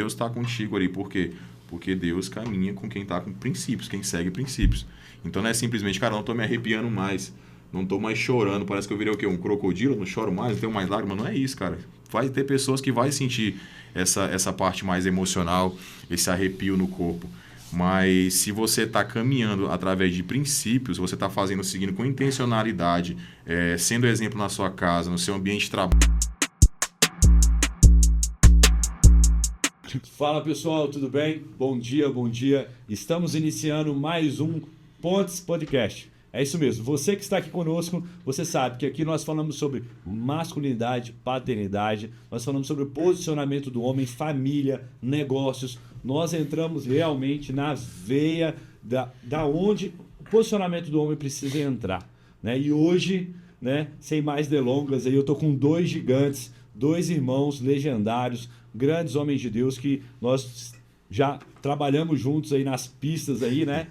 Deus está contigo ali. Por quê? Porque Deus caminha com quem está com princípios, quem segue princípios. Então não é simplesmente, cara, não estou me arrepiando mais, não estou mais chorando, parece que eu virei o quê? Um crocodilo, não choro mais, não tenho mais lágrimas. Não é isso, cara. Vai ter pessoas que vai sentir essa parte mais emocional, esse arrepio no corpo. Mas se você está caminhando através de princípios, você está fazendo, seguindo com intencionalidade, sendo exemplo na sua casa, no seu ambiente de trabalho. Fala pessoal, tudo bem? Bom dia, bom dia. Estamos iniciando mais um Pontes Podcast. É isso mesmo, você que está aqui conosco, você sabe que aqui nós falamos sobre masculinidade, paternidade, nós falamos sobre o posicionamento do homem, família, negócios. Nós entramos realmente na veia da onde o posicionamento do homem precisa entrar, né? E hoje, né, sem mais delongas, eu estou com dois gigantes, dois irmãos legendários, grandes homens de Deus que nós já trabalhamos juntos aí nas pistas aí, né,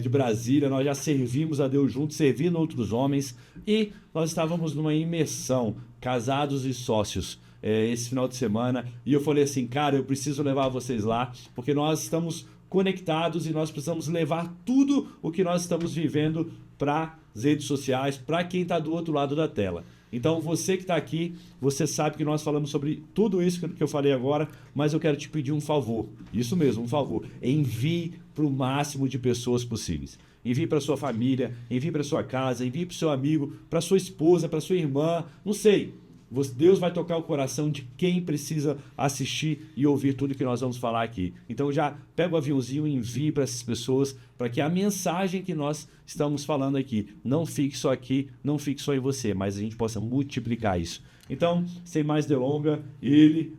de Brasília. Nós já servimos a Deus juntos, servindo outros homens, e nós estávamos numa imersão, casados e sócios, esse final de semana, e eu falei assim, cara, eu preciso levar vocês lá, porque nós estamos conectados e nós precisamos levar tudo o que nós estamos vivendo para as redes sociais, para quem está do outro lado da tela. Então, você que está aqui, você sabe que nós falamos sobre tudo isso que eu falei agora, mas eu quero te pedir um favor. Isso mesmo, um favor. Envie para o máximo de pessoas possíveis. Envie para sua família, envie para sua casa, envie para o seu amigo, para sua esposa, para sua irmã, não sei. Deus vai tocar o coração de quem precisa assistir e ouvir tudo que nós vamos falar aqui. Então já pega o aviãozinho e envie para essas pessoas, para que a mensagem que nós estamos falando aqui não fique só aqui, não fique só em você, mas a gente possa multiplicar isso. Então, sem mais delonga,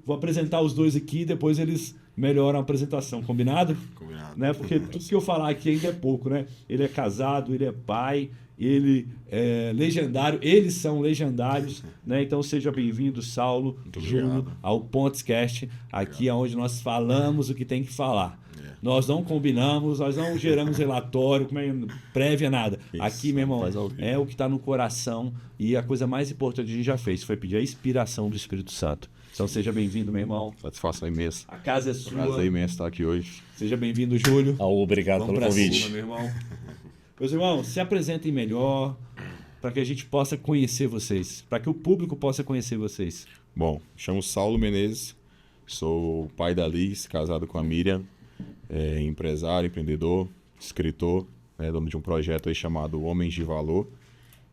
vou apresentar os dois aqui, depois eles melhoram a apresentação, combinado? Combinado. Né? Porque tudo que eu falar aqui ainda é pouco, né? Ele é casado, ele é pai, ele é legendário, eles são legendários, né? Então seja bem-vindo, Saulo, Júlio, ao Pontescast, aqui é onde nós falamos o que tem que falar. Nós não combinamos, nós não geramos relatório, prévia, nada. Isso, aqui, meu irmão, é o que está no coração, e a coisa mais importante que a gente já fez foi pedir a inspiração do Espírito Santo. Então seja bem-vindo, meu irmão. Satisfação imensa. A casa é sua. Prazer imenso estar aqui hoje. Seja bem-vindo, Júlio. Obrigado pelo convite. Cima, meu irmão. Meus irmãos, se apresentem melhor para que a gente possa conhecer vocês, para que o público possa conhecer vocês. Bom, chamo Saulo Menezes, sou pai da Liz, casado com a Miriam, empresário, empreendedor, escritor, dono de um projeto aí chamado Homens de Valor,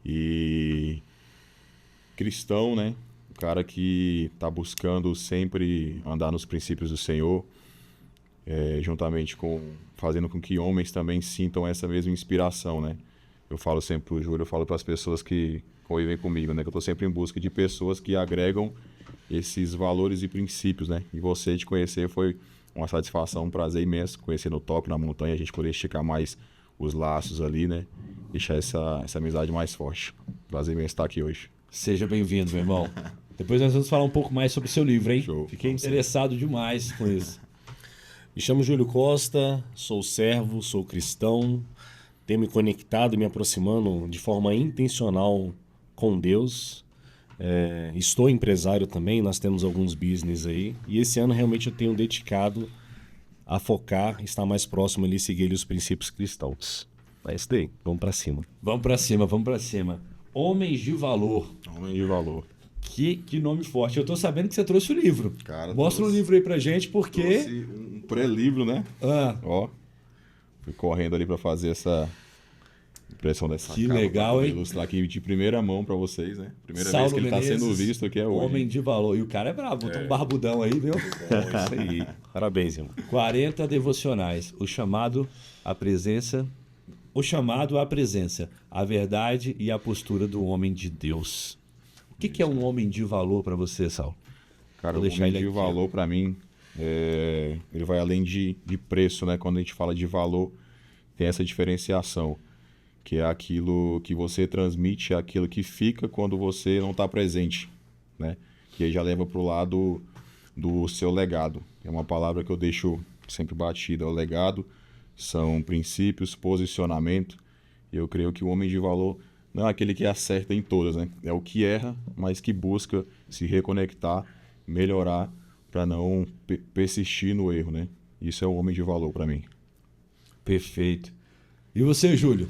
e cristão, né? Um cara que está buscando sempre andar nos princípios do Senhor, juntamente com fazendo com que homens também sintam essa mesma inspiração, né? Eu falo sempre pro Júlio, eu falo para as pessoas que convivem comigo, né? Que eu estou sempre em busca de pessoas que agregam esses valores e princípios, né? E você te conhecer foi uma satisfação, um prazer imenso, conhecer no topo, na montanha, a gente poder esticar mais os laços ali, né? Deixar essa amizade mais forte. Prazer imenso estar aqui hoje. Seja bem-vindo, meu irmão. Depois nós vamos falar um pouco mais sobre o seu livro, hein? Show. Fiquei interessado demais com isso. Me chamo Júlio Costa, sou servo, sou cristão, tenho me conectado e me aproximando de forma intencional com Deus. Estou empresário também, nós temos alguns business aí. E esse ano realmente eu tenho dedicado a focar, estar mais próximo ali e seguir os princípios cristãos. É isso daí, vamos para cima. Vamos para cima, vamos para cima. Homens de Valor. Homem de Valor. Que nome forte. Eu tô sabendo que você trouxe o livro. Cara, mostra o livro aí pra gente, porque... Trouxe um pré-livro, né? Ó, fui correndo ali pra fazer essa impressão dessa que capa. legal, hein? Ilustrar aqui de primeira mão pra vocês, né? Primeira Saulo vez que ele Menezes, tá sendo visto aqui é hoje. Homem de Valor. E o cara é brabo, botou um barbudão aí, viu? Isso aí. Parabéns, irmão. 40 devocionais. O chamado à presença, a verdade e a postura do homem de Deus. O que é um homem de valor para você, Saulo? Cara, o homem de valor para mim, ele vai além de preço, né? Quando a gente fala de valor, tem essa diferenciação, que é aquilo que você transmite, é aquilo que fica quando você não está presente, né? Que aí já leva para o lado do seu legado. É uma palavra que eu deixo sempre batida. O legado são princípios, posicionamento. E eu creio que o homem de valor não é aquele que acerta em todas, né? É o que erra, mas que busca se reconectar, melhorar para não persistir no erro, né? Isso é o homem de valor para mim. Perfeito. E você, Júlio?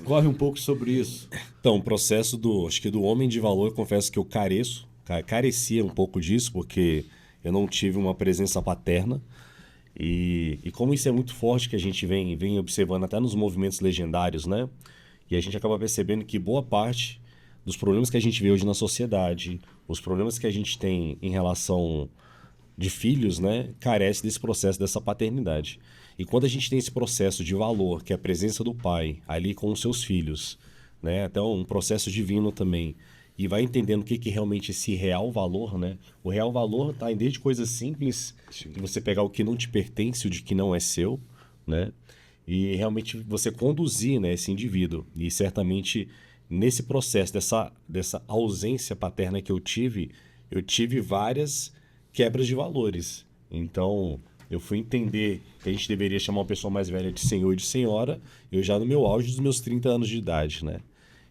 Corre um pouco sobre isso. Então, o processo acho que do homem de valor, eu confesso que eu carecia um pouco disso, porque eu não tive uma presença paterna. E como isso é muito forte, que a gente vem observando até nos movimentos legendários, né? E a gente acaba percebendo que boa parte dos problemas que a gente vê hoje na sociedade, os problemas que a gente tem em relação de filhos, né? Carece desse processo, dessa paternidade. E quando a gente tem esse processo de valor, que é a presença do pai ali com os seus filhos, né? Até um processo divino também, e vai entendendo o que realmente esse real valor, né? O real valor está desde coisas simples, de você pegar o que não te pertence, o de que não é seu, né? E realmente você conduzir, né, esse indivíduo. E certamente nesse processo dessa ausência paterna que eu tive várias quebras de valores. Então, eu fui entender que a gente deveria chamar uma pessoa mais velha de senhor e de senhora, eu já no meu auge dos meus 30 anos de idade, né?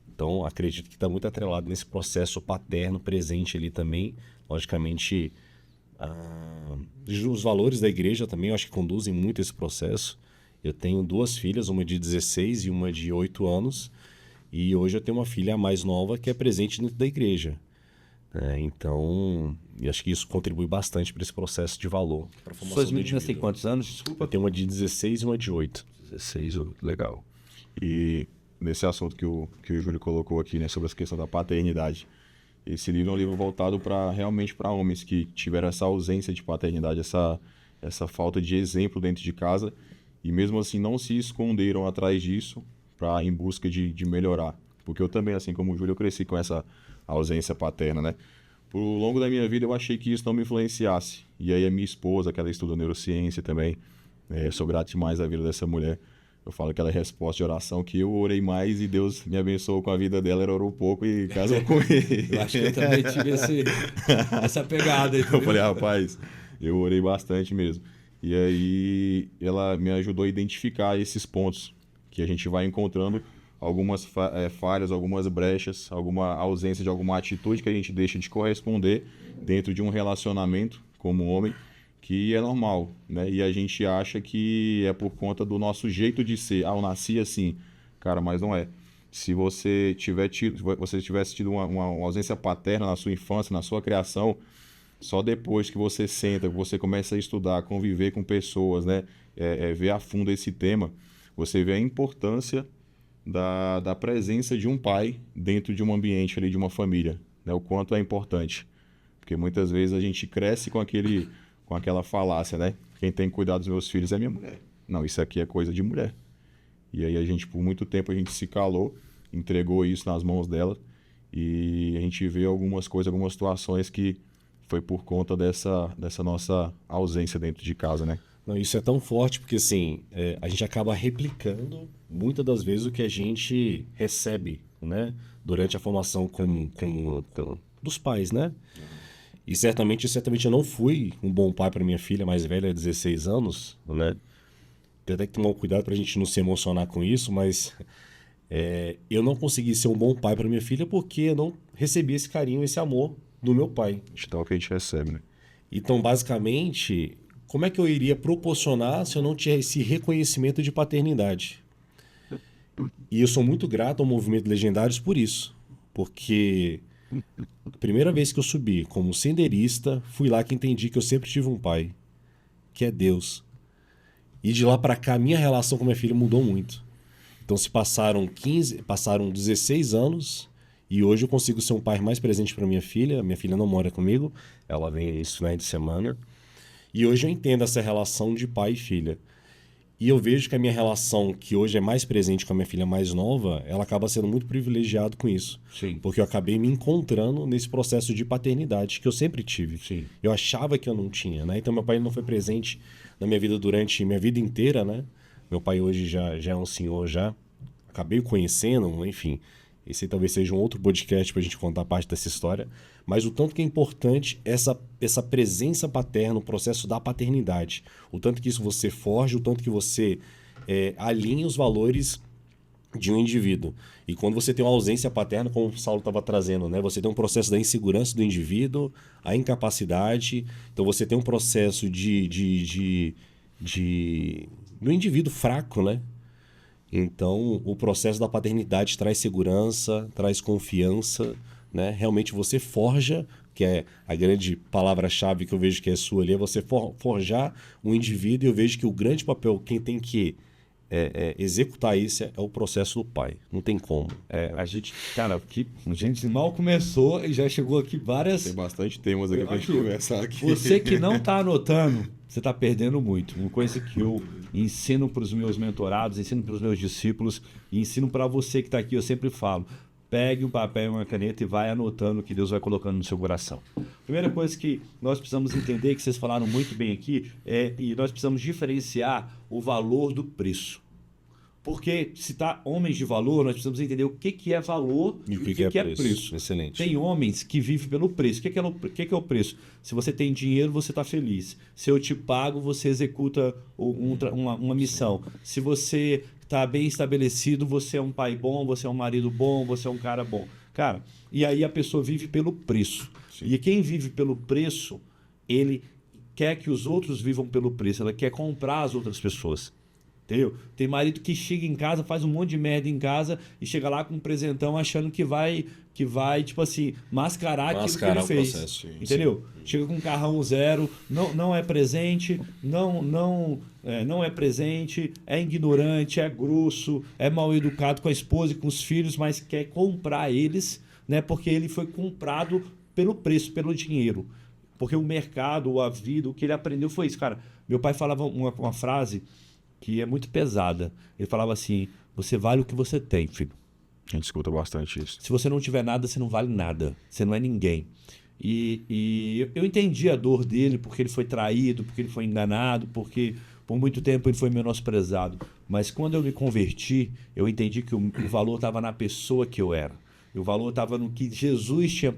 Então, acredito que está muito atrelado nesse processo paterno presente ali também. Logicamente, os valores da igreja também, eu acho que conduzem muito esse processo. Eu tenho 2 filhas, uma de 16 e uma de 8 anos. E hoje eu tenho uma filha mais nova que é presente dentro da igreja. Então, eu acho que isso contribui bastante para esse processo de valor. Suas meninas têm quantos anos? Desculpa. Eu tenho uma de 16 e uma de 8. 16, legal. E nesse assunto que o Júlio colocou aqui, né, sobre essa questão da paternidade, esse livro é um livro voltado realmente para homens que tiveram essa ausência de paternidade, essa falta de exemplo dentro de casa, e mesmo assim não se esconderam atrás disso em busca de melhorar. Porque eu também, assim como o Júlio, eu cresci com essa ausência paterna, né? Por longo da minha vida eu achei que isso não me influenciasse. E aí a minha esposa, que ela estuda neurociência também, sou grato demais à vida dessa mulher. Eu falo que ela é resposta de oração, que eu orei mais e Deus me abençoou com a vida dela, ela orou pouco e casou com ele. Eu acho que eu também tive essa pegada aí. Eu falei, rapaz, eu orei bastante mesmo. E aí ela me ajudou a identificar esses pontos que a gente vai encontrando, algumas falhas, algumas brechas, alguma ausência de alguma atitude que a gente deixa de corresponder dentro de um relacionamento como homem, que é normal, né? E a gente acha que é por conta do nosso jeito de ser. Eu nasci assim. Cara, mas não é. Se você tivesse tido uma ausência paterna na sua infância, na sua criação, só depois que você senta, que você começa a estudar, conviver com pessoas, né? Ver a fundo esse tema, você vê a importância da presença de um pai dentro de um ambiente ali, de uma família, né? O quanto é importante. Porque muitas vezes a gente cresce com aquela falácia, né? Quem tem que cuidar dos meus filhos é minha mulher. Não, isso aqui é coisa de mulher. E aí por muito tempo a gente se calou, entregou isso nas mãos dela, e a gente vê algumas coisas, algumas situações que foi por conta dessa nossa ausência dentro de casa, né? Não, isso é tão forte porque, assim, a gente acaba replicando muitas das vezes o que a gente recebe, né? Durante a formação dos pais, né? E certamente eu não fui um bom pai para minha filha mais velha, 16 anos, né? Tem até que tomar cuidado para a gente não se emocionar com isso, mas eu não consegui ser um bom pai para minha filha porque eu não recebi esse carinho, esse amor do meu pai. Então, o que a gente recebe, né? Então, basicamente, como é que eu iria proporcionar se eu não tivesse esse reconhecimento de paternidade? E eu sou muito grato ao Movimento Legendários por isso, porque a primeira vez que eu subi como senderista, fui lá que entendi que eu sempre tive um pai, que é Deus. E de lá para cá, minha relação com minha filha mudou muito. Então se passaram 16 anos e hoje eu consigo ser um pai mais presente para minha filha. Minha filha não mora comigo, ela vem esse final de semana. E hoje eu entendo essa relação de pai e filha. E eu vejo que a minha relação, que hoje é mais presente com a minha filha mais nova, ela acaba sendo muito privilegiado com isso. Sim. Porque eu acabei me encontrando nesse processo de paternidade que eu sempre tive. Sim. Eu achava que eu não tinha, né? Então meu pai não foi presente na minha vida durante minha vida inteira, né? Meu pai hoje já é um senhor já. Acabei o conhecendo, enfim. Esse talvez seja um outro podcast para a gente contar parte dessa história. Mas o tanto que é importante essa presença paterna, o processo da paternidade. O tanto que isso você forja, o tanto que você alinha os valores de um indivíduo. E quando você tem uma ausência paterna, como o Saulo estava trazendo, né? Você tem um processo da insegurança do indivíduo, a incapacidade. Então você tem um processo do indivíduo fraco, né? Então o processo da paternidade traz segurança, traz confiança, né? Realmente você forja, que é a grande palavra-chave que eu vejo que é sua ali, é você forjar um indivíduo, e eu vejo que o grande papel, quem tem que executar isso é o processo do pai. Não tem como. A gente, cara, a gente mal começou e já chegou aqui várias. Tem bastante temas aqui pra gente conversar aqui. Você que não está anotando, você está perdendo muito. Uma coisa que eu ensino para os meus mentorados, ensino para os meus discípulos e ensino para você que está aqui, eu sempre falo: pegue um papel e uma caneta e vai anotando o que Deus vai colocando no seu coração. Primeira coisa que nós precisamos entender, que vocês falaram muito bem aqui, e nós precisamos diferenciar o valor do preço. Porque se está homens de valor, nós precisamos entender o que é valor e o que é preço. Excelente. Tem homens que vivem pelo preço. O que é o preço? Se você tem dinheiro, você está feliz. Se eu te pago, você executa uma missão. Se você está bem estabelecido, você é um pai bom, você é um marido bom, você é um cara bom. Cara, e aí a pessoa vive pelo preço. Sim. E quem vive pelo preço, ele quer que os outros vivam pelo preço. Ela quer comprar as outras pessoas. Entendeu? Tem marido que chega em casa, faz um monte de merda em casa e chega lá com um presentão achando que vai tipo assim, mascarar aquilo que ele fez. Processo, sim, entendeu? Sim. Chega com um carrão zero, não é presente, não é presente, é ignorante, é grosso, é mal educado com a esposa e com os filhos, mas quer comprar eles, né? Porque ele foi comprado pelo preço, pelo dinheiro. Porque o mercado, a vida, o que ele aprendeu foi isso, cara. Meu pai falava uma frase que é muito pesada. Ele falava assim: você vale o que você tem, filho. A gente escuta bastante isso. Se você não tiver nada, você não vale nada. Você não é ninguém. E eu entendi a dor dele, porque ele foi traído, porque ele foi enganado, porque por muito tempo ele foi menosprezado. Mas quando eu me converti, eu entendi que o valor estava na pessoa que eu era. E o valor estava no que Jesus tinha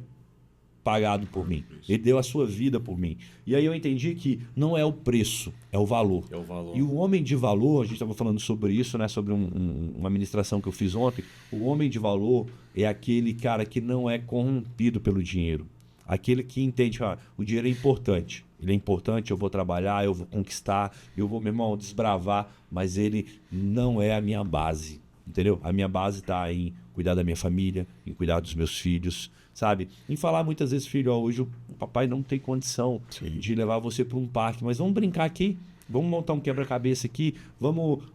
pagado por mim. Ele deu a sua vida por mim. E aí eu entendi que não é o preço, é o valor. É o valor. E o homem de valor, a gente estava falando sobre isso, né, sobre uma ministração que eu fiz ontem. O homem de valor é aquele cara que não é corrompido pelo dinheiro. Aquele que entende, o dinheiro é importante. Ele é importante, eu vou trabalhar, eu vou conquistar, eu vou, meu irmão, desbravar, mas ele não é a minha base. Entendeu? A minha base está em cuidar da minha família, em cuidar dos meus filhos, sabe? Em falar muitas vezes, filho, hoje o papai não tem condição de levar você para um parque, mas vamos brincar aqui, vamos montar um quebra-cabeça aqui,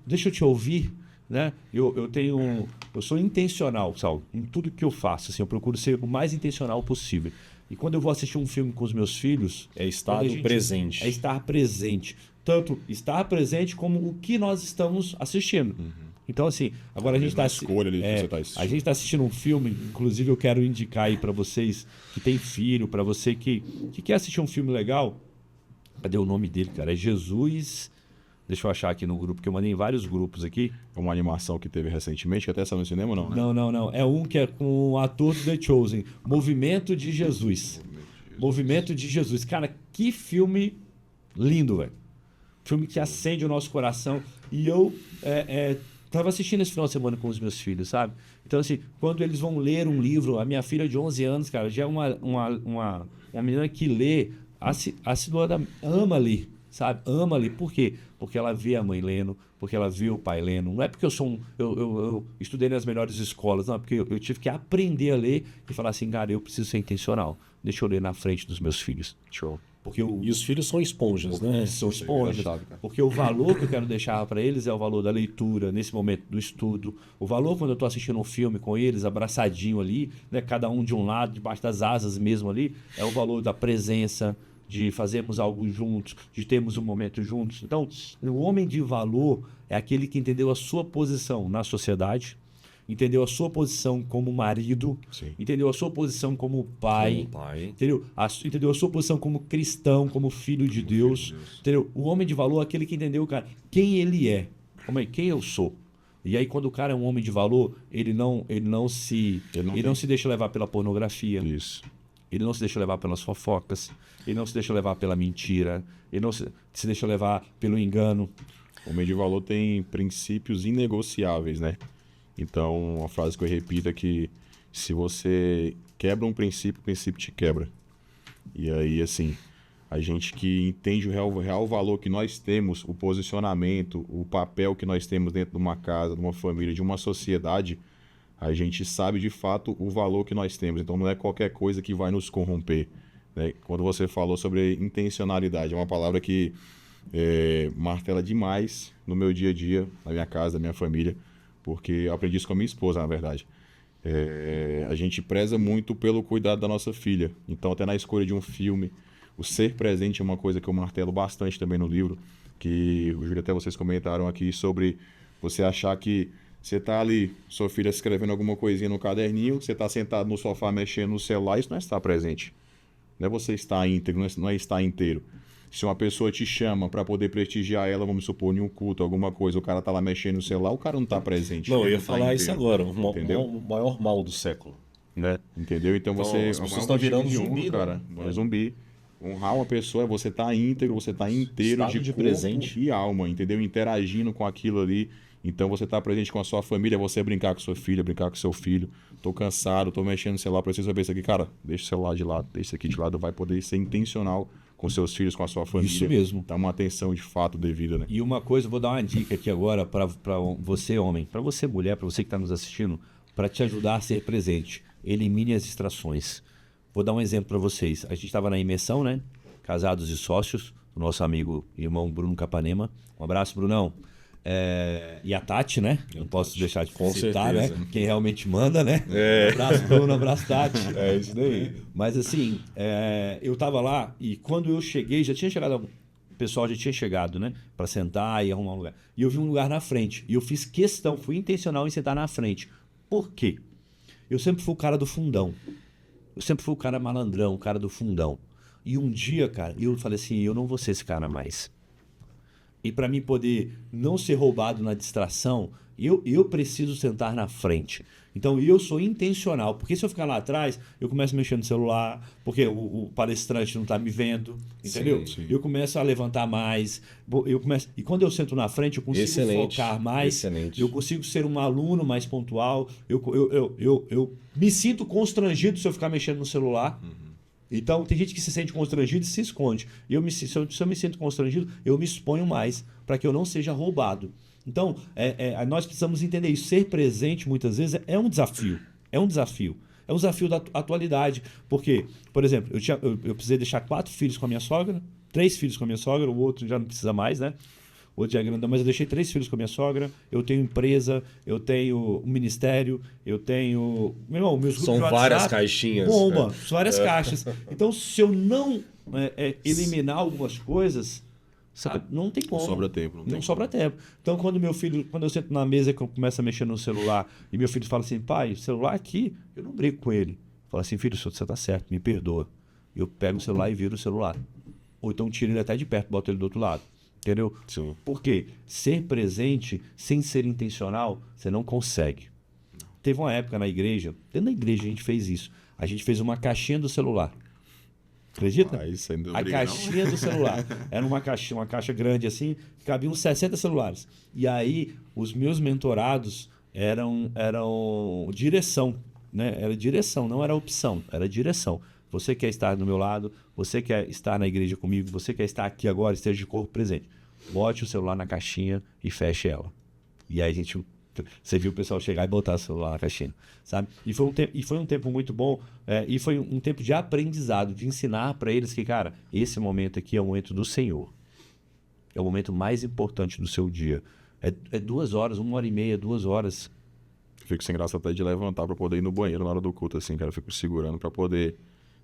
deixa eu te ouvir, né? Eu sou intencional, Saulo, em tudo que eu faço, assim, eu procuro ser o mais intencional possível. E quando eu vou assistir um filme com os meus filhos... É estar presente. É estar presente. Tanto estar presente como o que nós estamos assistindo. Então, assim, agora a gente está assistindo um filme, inclusive eu quero indicar aí para vocês que tem filho, para você que quer assistir um filme legal. Cadê o nome dele, cara? É Jesus... Deixa eu achar aqui no grupo, que eu mandei em vários grupos aqui. É uma animação que teve recentemente, que até saiu no cinema, não, né? Não. É um que é com o ator do The Chosen. Movimento de Jesus. Movimento de Jesus. Cara, que filme lindo, velho. Filme que acende o nosso coração. E eu tava assistindo esse final de semana com os meus filhos, sabe? Então, assim, quando eles vão ler um livro, a minha filha de 11 anos, cara, já é uma menina que lê, ama ler. Sabe? Ama ler. Por quê? Porque ela vê a mãe lendo, porque ela vê o pai lendo. Não é porque eu estudei nas melhores escolas, não. É porque eu tive que aprender a ler e falar assim, cara, eu preciso ser intencional. Deixa eu ler na frente dos meus filhos. Show. E os filhos são esponjas, né? São esponjas. Porque o valor que eu quero deixar para eles é o valor da leitura, nesse momento do estudo. O valor quando eu estou assistindo um filme com eles, abraçadinho ali, né? Cada um de um lado, debaixo das asas mesmo ali, é o valor da presença, de fazermos algo juntos, de termos um momento juntos. Então, o homem de valor é aquele que entendeu a sua posição na sociedade, entendeu a sua posição como marido, entendeu a sua posição como pai, entendeu a sua posição como cristão, como filho de Deus. Entendeu? O homem de valor é aquele que entendeu, cara, quem ele é, quem eu sou. E aí, quando o cara é um homem de valor, ele não se deixa levar pela pornografia. Isso. Ele não se deixa levar pelas fofocas, ele não se deixa levar pela mentira, ele não se deixa levar pelo engano. O homem de valor tem princípios inegociáveis, né? Então, uma frase que eu repito é que se você quebra um princípio, o princípio te quebra. E aí, assim, a gente que entende o real valor que nós temos, o posicionamento, o papel que nós temos dentro de uma casa, de uma família, de uma sociedade, a gente sabe de fato o valor que nós temos. Então não é qualquer coisa que vai nos corromper, né? Quando você falou sobre intencionalidade, é uma palavra que martela demais no meu dia a dia, na minha casa, na minha família, porque eu aprendi isso com a minha esposa, na verdade. A gente preza muito pelo cuidado da nossa filha. Então até na escolha de um filme, o ser presente é uma coisa que eu martelo bastante também no livro, que o Júlio até vocês comentaram aqui sobre você achar que você tá ali, sua filha escrevendo alguma coisinha no caderninho, você tá sentado no sofá mexendo no celular, isso não é estar presente. Não é você estar íntegro, não é estar inteiro. Se uma pessoa te chama para poder prestigiar ela, vamos supor, em um culto, alguma coisa, o cara tá lá mexendo no celular, o cara não tá presente. Não, eu ele ia não tá falar isso inteiro. agora, Entendeu? o maior mal do século, né? Entendeu? Então você... as é pessoas um estão virando motivo de zumbi, honra, cara. né? É zumbi. Honrar uma pessoa é você estar íntegro, você estar inteiro Estado de corpo presente. e alma, entendeu? Interagindo com aquilo ali. Então você tá presente com a sua família, você brincar com sua filha, brincar com seu filho. Tô cansado, tô mexendo no celular, preciso ver isso aqui. Cara, deixa o celular de lado, deixa isso aqui de lado. Vai poder ser intencional com seus filhos, com a sua família. Isso mesmo. Dá uma atenção de fato devida, né? E uma coisa, eu vou dar uma dica aqui agora para você, homem, para você, mulher, para você que está nos assistindo, para te ajudar a ser presente. Elimine as distrações. Vou dar um exemplo para vocês. A gente estava na imersão, né? Casados e sócios, do nosso amigo e irmão Bruno Capanema. Um abraço, Brunão. E a Tati, né? Não posso deixar de citar, certeza. né? Quem realmente manda, né? Um abraço, Bruno, um abraço, Tati. É isso daí. Mas assim, eu tava lá e quando eu cheguei, já tinha chegado, o pessoal já tinha chegado, né? Pra sentar e arrumar um lugar. E eu vi um lugar na frente. E eu fiz questão, fui intencional em sentar na frente. Por quê? Eu sempre fui o cara do fundão. Eu sempre fui o cara malandrão, o cara do fundão. E um dia, cara, eu falei assim, eu não vou ser esse cara mais. E para mim poder não ser roubado na distração, eu preciso sentar na frente. Então eu sou intencional, porque se eu ficar lá atrás, eu começo a mexer no celular, porque o palestrante não está me vendo, entendeu? Sim. Eu começo a levantar mais, e quando eu sento na frente, eu consigo focar mais, Excelente. eu consigo ser um aluno mais pontual, eu me sinto constrangido se eu ficar mexendo no celular. Então, tem gente que se sente constrangido e se esconde. Se eu me sinto constrangido, eu me exponho mais para que eu não seja roubado. Então, nós precisamos entender isso. Ser presente, muitas vezes, é um desafio. É um desafio. É um desafio da atualidade. Porque, por exemplo, eu precisei deixar 4 filhos com a minha sogra, 3 filhos com a minha sogra, o outro já não precisa mais, né? O outro já é grandão, mas eu deixei 3 filhos com a minha sogra, eu tenho empresa, eu tenho um ministério, eu tenho... Meu irmão, meus grupos São de várias WhatsApp, caixinhas. bomba, são várias caixas. Então, se eu não eliminar algumas coisas, sabe, não tem como. Não sobra tempo. Não sobra tempo. Então, quando eu sento na mesa e começo a mexer no celular, e meu filho fala assim, pai, o celular aqui, eu não brigo com ele. Fala assim, filho, você tá certo, me perdoa. Eu pego o celular e viro o celular. Ou então tiro ele até de perto, boto ele do outro lado. Entendeu? Sim. Por quê? Ser presente sem ser intencional, você não consegue. Teve uma época na igreja, dentro da igreja a gente fez isso. A gente fez uma caixinha do celular. Acredita? Sem dúvida, A não. caixinha do celular. Era uma caixa grande assim, que cabia uns 60 celulares. E aí, os meus mentorados eram direção, né? Era direção, não era opção, era direção. Você quer estar do meu lado, você quer estar na igreja comigo, você quer estar aqui agora, esteja de corpo presente. Bote o celular na caixinha e feche ela. E aí você viu o pessoal chegar e botar o celular na caixinha, sabe? E foi um tempo muito bom, e foi um tempo de aprendizado, de ensinar para eles que, cara, esse momento aqui é o momento do Senhor. É o momento mais importante do seu dia. É 2 horas, 1h30, 2 horas. Eu fico sem graça até de levantar pra poder ir no banheiro na hora do culto, assim, cara. Eu fico segurando pra poder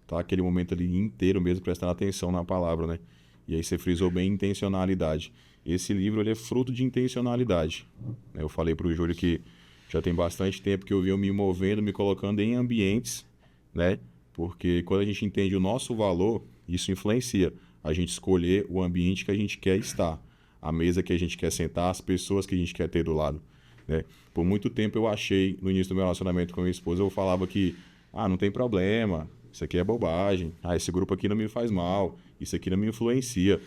estar aquele momento ali inteiro mesmo, prestando atenção na palavra, né? E aí você frisou bem intencionalidade. Esse livro, ele é fruto de intencionalidade. Eu falei pro Júlio que já tem bastante tempo que eu venho me movendo, me colocando em ambientes, né? Porque quando a gente entende o nosso valor, isso influencia a gente escolher o ambiente que a gente quer estar, a mesa que a gente quer sentar, as pessoas que a gente quer ter do lado, né? Por muito tempo eu achei, no início do meu relacionamento com a minha esposa, eu falava que, não tem problema, isso aqui é bobagem, esse grupo aqui não me faz mal, isso aqui não me influencia.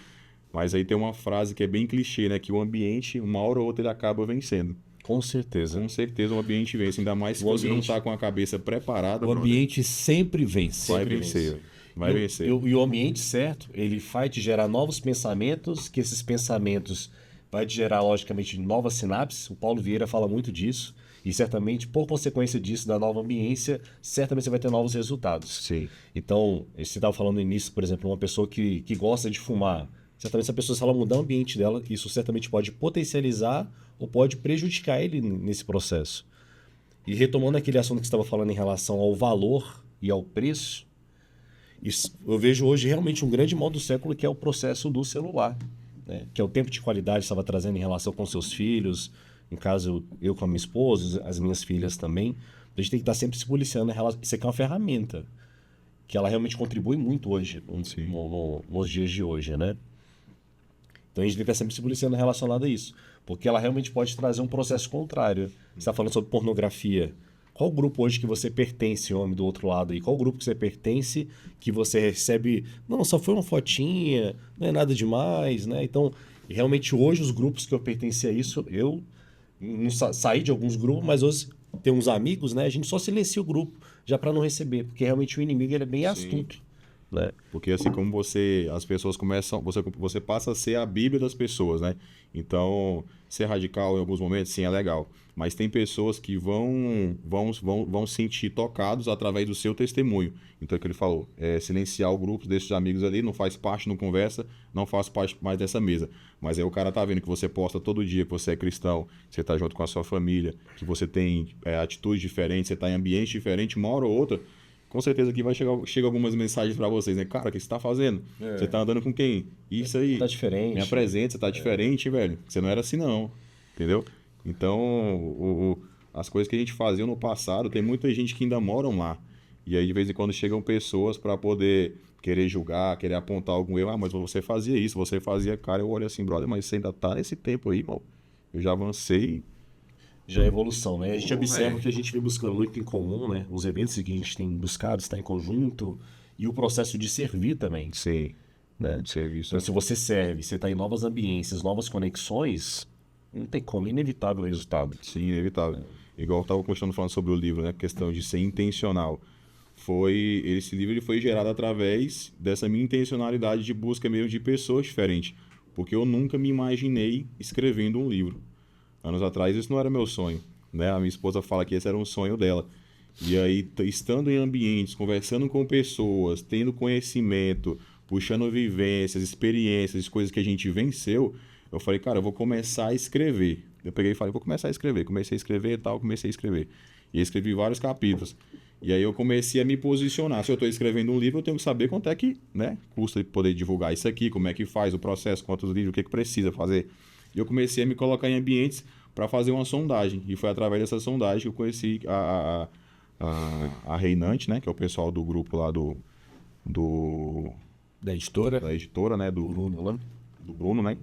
Mas aí tem uma frase que é bem clichê, né? Que o ambiente, uma hora ou outra, ele acaba vencendo. Com certeza. Com certeza o ambiente vence, ainda mais se O você não ambiente- está com a cabeça preparada. O brother, ambiente sempre vence. vai sempre vencer. vence. Vai vencer. E o ambiente certo, ele vai te gerar novos pensamentos, que esses pensamentos vai te gerar, logicamente, novas sinapses. O Paulo Vieira fala muito disso. E certamente, por consequência disso, da nova ambiência, certamente você vai ter novos resultados. Sim. Então, você estava falando no início, por exemplo, uma pessoa que gosta de fumar. Certamente, essa pessoa, se ela mudar o ambiente dela, isso certamente pode potencializar ou pode prejudicar ele nesse processo. E retomando aquele assunto que você estava falando em relação ao valor e ao preço, eu vejo hoje realmente um grande mal do século, que é o processo do celular, né? Que é o tempo de qualidade que você estava trazendo em relação com seus filhos, em caso eu com a minha esposa, as minhas filhas também. A gente tem que estar sempre se policiando em relação. Isso aqui é uma ferramenta que ela realmente contribui muito hoje, nos dias de hoje, né? Então a gente tem que estar sempre se policiando relacionado a isso, porque ela realmente pode trazer um processo contrário. Você está falando sobre pornografia. Qual grupo hoje que você pertence, homem do outro lado aí? Qual grupo que você pertence que você recebe... Não, só foi uma fotinha, não é nada demais, né? Então, realmente hoje os grupos que eu pertenci a isso, eu não saí de alguns grupos, mas hoje tem uns amigos, né? A gente só silencia o grupo, já para não receber, porque realmente o inimigo ele é bem astuto, né? Porque assim como as pessoas começam, você passa a ser a Bíblia das pessoas, né? Então, ser radical em alguns momentos, sim, é legal. Mas tem pessoas que vão se sentir tocados através do seu testemunho. Então, é o que ele falou, silenciar o grupo desses amigos ali, não faz parte, não conversa, não faz parte mais dessa mesa. Mas aí o cara tá vendo que você posta todo dia, que você é cristão, que você tá junto com a sua família, que você tem atitudes diferentes, você tá em ambiente diferente, uma hora ou outra, com certeza aqui chega algumas mensagens para vocês, né? Cara, o que você tá fazendo? Você tá andando com quem? Isso aí. Tá diferente. Me apresenta, você tá diferente, velho. Você não era assim, não. Entendeu? Então, as coisas que a gente fazia no passado, tem muita gente que ainda moram lá. E aí, de vez em quando, chegam pessoas para poder querer julgar, querer apontar algum erro. Ah, mas você fazia isso, você fazia... Cara, eu olho assim, brother, mas você ainda tá nesse tempo aí, irmão. Eu já avancei. Já é evolução, né? A gente observa que a gente vem buscando muito em comum, né? Os eventos que a gente tem buscado, estar em conjunto, e o processo de servir também, Sim. né? De serviço. Então, se você serve, você está em novas ambiências, novas conexões, não tem como, inevitável o resultado. Sim, inevitável. Igual eu estava continuando falando sobre o livro, né? A questão de ser intencional. Esse livro ele foi gerado através dessa minha intencionalidade de busca mesmo de pessoas diferentes. Porque eu nunca me imaginei escrevendo um livro. Anos atrás isso não era meu sonho, né? A minha esposa fala que esse era um sonho dela. E aí, estando em ambientes, conversando com pessoas, tendo conhecimento, puxando vivências, experiências, coisas que a gente venceu, eu falei, cara, eu vou começar a escrever. Eu peguei e falei, vou começar a escrever. Comecei a escrever e tal, comecei a escrever. E escrevi vários capítulos. E aí eu comecei a me posicionar. Se eu estou escrevendo um livro, eu tenho que saber quanto é que, né, custa poder divulgar isso aqui, como é que faz o processo, quantos livros, o que precisa fazer. E eu comecei a me colocar em ambientes para fazer uma sondagem. E foi através dessa sondagem que eu conheci a Reinante, né? Que é o pessoal do grupo lá Da editora. da editora, né? Do Bruno, né?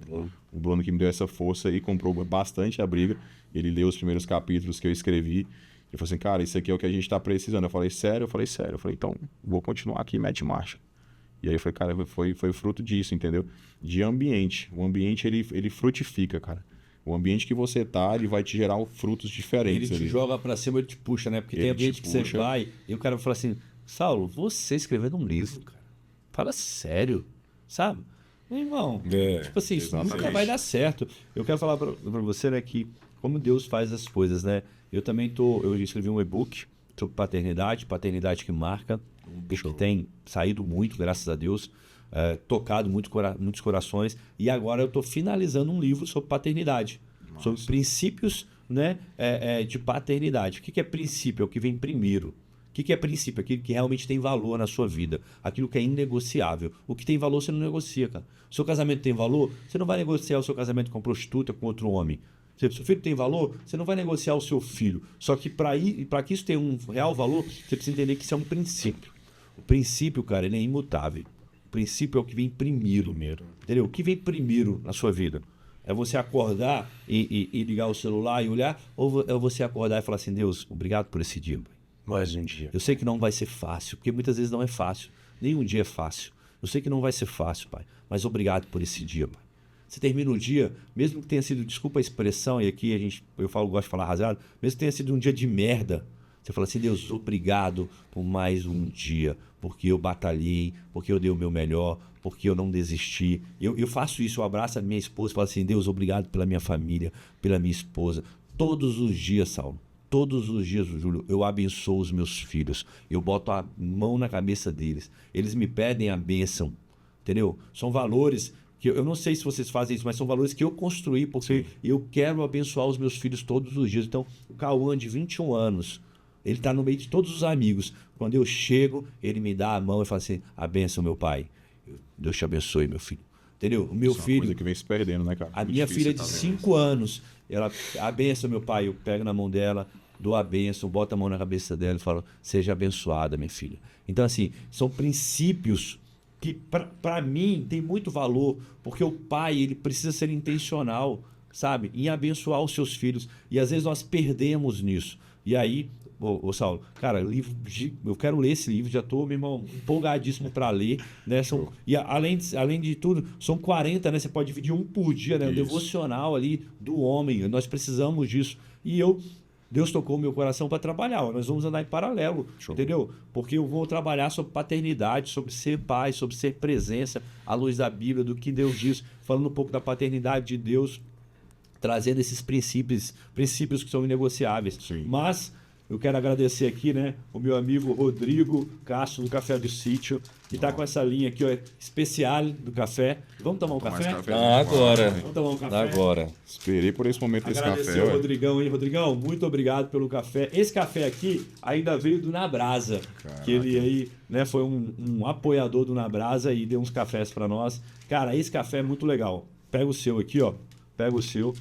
O Bruno que me deu essa força e comprou bastante a briga. Ele leu os primeiros capítulos que eu escrevi. Ele falou assim, cara, isso aqui é o que a gente está precisando. Eu falei, sério? Eu falei, sério. Eu falei, então, vou continuar aqui, mete marcha. E aí foi, cara, foi fruto disso, entendeu? De ambiente. O ambiente, ele frutifica, cara. O ambiente que você tá, ele vai te gerar frutos diferentes. Ele te ali. joga pra cima, ele te puxa, né? Porque Ele tem ambiente te que você puxa. vai e o cara vai falar assim, Saulo, você escrevendo um livro, cara. Fala sério, sabe? Meu irmão, tipo assim, isso nunca exatamente. vai dar certo. Eu quero falar pra você, né, que como Deus faz as coisas, né? Eu também eu escrevi um e-book sobre paternidade que marca, que tem saído muito, graças a Deus, tocado muitos corações, e agora eu estou finalizando um livro sobre paternidade, sobre princípios, né, de paternidade. O que é princípio? É o que vem primeiro. O que é princípio? Aquilo que realmente tem valor na sua vida. Aquilo que é inegociável. O que tem valor você não negocia, cara. O seu casamento tem valor, você não vai negociar o seu casamento com prostituta, com outro homem. Se o seu filho tem valor, você não vai negociar o seu filho. Só que para que isso tenha um real valor, você precisa entender que isso é um princípio. O princípio, cara, ele é imutável. O princípio é o que vem primeiro. Entendeu? O que vem primeiro na sua vida? É você acordar e ligar o celular e olhar, ou é você acordar e falar assim, Deus, obrigado por esse dia, pai. Mais um dia. Eu sei que não vai ser fácil, porque muitas vezes não é fácil. Nenhum dia é fácil. Eu sei que não vai ser fácil, pai. Mas obrigado por esse dia, pai. Você termina o dia, mesmo que tenha sido, desculpa a expressão, e aqui gosto de falar rasgado, mesmo que tenha sido um dia de merda, você fala assim, Deus, obrigado por mais um dia, porque eu batalhei, porque eu dei o meu melhor, porque eu não desisti. Eu faço isso, eu abraço a minha esposa e falo assim, Deus, obrigado pela minha família, pela minha esposa. Todos os dias, Saulo, todos os dias, Júlio, eu abençoo os meus filhos. Eu boto a mão na cabeça deles. Eles me pedem a bênção, entendeu? São valores que eu não sei se vocês fazem isso, mas são valores que eu construí porque eu quero abençoar os meus filhos todos os dias. Então, o Cauã, de 21 anos, ele está no meio de todos os amigos. Quando eu chego, ele me dá a mão e fala assim, a bênção, meu pai. Deus te abençoe, meu filho. Entendeu? O meu Isso é uma filho... coisa que vem se perdendo, né, cara? A Muito minha difícil filha de tá vendo 5 anos, ela, a benção, meu pai, eu pego na mão dela, dou a benção, boto a mão na cabeça dela e falo, seja abençoada, minha filha. Então, assim, são princípios que, para mim, tem muito valor, porque o pai, ele precisa ser intencional, sabe, em abençoar os seus filhos. E às vezes nós perdemos nisso. E aí, ô Saulo, cara, eu quero ler esse livro, já estou, meu irmão, empolgadíssimo para ler, né? E além de tudo, são 40, né? Você pode dividir um por dia, né? O devocional ali do homem, nós precisamos disso. E Deus tocou o meu coração para trabalhar, nós vamos andar em paralelo, entendeu? Porque eu vou trabalhar sobre paternidade, sobre ser pai, sobre ser presença, à luz da Bíblia, do que Deus diz, falando um pouco da paternidade de Deus, trazendo esses princípios que são inegociáveis. Sim. Mas eu quero agradecer aqui, né, o meu amigo Rodrigo Castro, do Café do Sítio, que está com essa linha aqui, ó, especial do café. Vamos tomar um café? Agora. Vamos tomar um café? Agora. Esperei por esse momento desse Agradecer café, ao ué. Rodrigão aí. Rodrigão, muito obrigado pelo café. Esse café aqui ainda veio do Nabrasa, que ele aí, né, foi um apoiador do Nabrasa e deu uns cafés para nós. Cara, esse café é muito legal. Pega o seu aqui, ó. Pega o seu.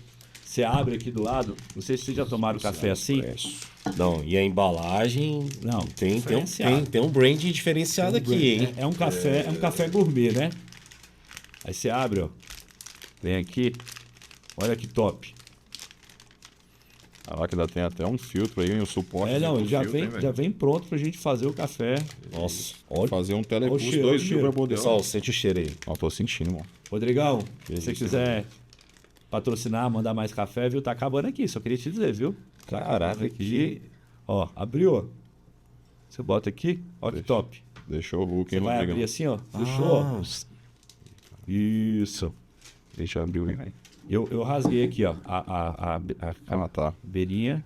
Você abre aqui do lado. Não sei se vocês já tomaram café assim. Não, e a embalagem Não, tem um brand diferenciado aqui, hein? É um café gourmet, né? Aí você abre, ó. Vem aqui. Olha que top. Ah, lá que ainda tem até um filtro aí, um suporte. Não, do já filtro, hein, velho? já vem pronto pra gente fazer o café. Nossa, Pode olha. fazer um Olha o telepulso cheiro, 2 olha o mil pra cheiro. poder. Pessoal, sente o cheiro aí. Ó, tô sentindo, mano. Rodrigão, se você quiser patrocinar, mandar mais café, viu? Tá acabando aqui, só queria te dizer, viu? Caraca, Aqui, ó, abriu, ó. Você bota aqui, ó que top. Deixou o Hulk, Você hein, vai Rodrigão? abrir assim, ó. Fechou, ó. Isso. Deixa eu abrir o aí. Eu rasguei aqui, ó, a tá. beirinha.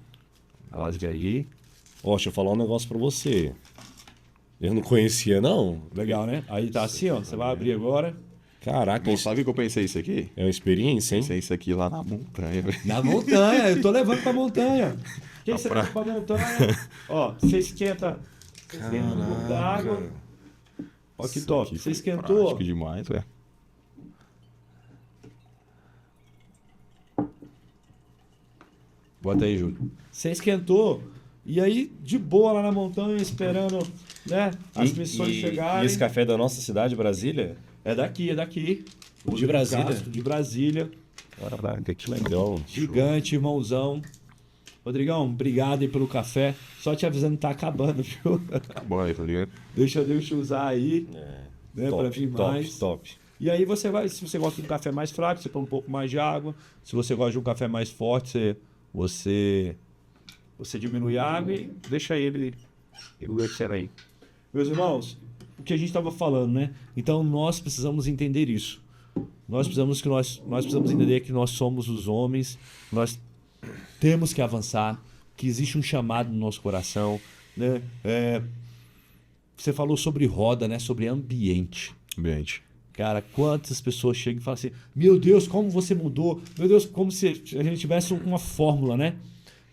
Rasguei aí. Ó, deixa eu falar um negócio pra você. Eu não conhecia, não. Legal, né? Aí tá assim, ó. Você vai abrir agora. Caraca, Bom, isso sabe o que eu pensei isso aqui? é uma experiência, hein? Pensei isso aqui lá na montanha, velho. Na montanha, eu tô levando pra montanha. Quem você leva pra montanha? Ó, você esquenta dentro do pouco da água. Ó que top. Você esquentou, ó. Prático demais, velho. Bota aí, Júlio. Você esquentou. E aí, de boa lá na montanha, esperando, né, as missões chegarem. E esse café é da nossa cidade, Brasília? É daqui, é daqui. De Brasília? Castro, de Brasília. Caraca, que legal. Gigante, irmãozão. Rodrigão, obrigado aí pelo café. Só te avisando que tá acabando, viu? Acabou aí, tá ligado? Deixa eu usar aí, né, pra vir mais. Top. E aí você vai, se você gosta de um café mais fraco, você põe um pouco mais de água. Se você gosta de um café mais forte, você diminui a água e deixa ele aí. Meus irmãos, o que a gente estava falando, né? Então nós precisamos entender isso. Nós precisamos entender que nós somos os homens, nós temos que avançar, que existe um chamado no nosso coração, né? Você falou sobre roda, né? Sobre ambiente. Ambiente. Cara, quantas pessoas chegam e falam assim, meu Deus, como você mudou? Meu Deus, como se a gente tivesse uma fórmula, né?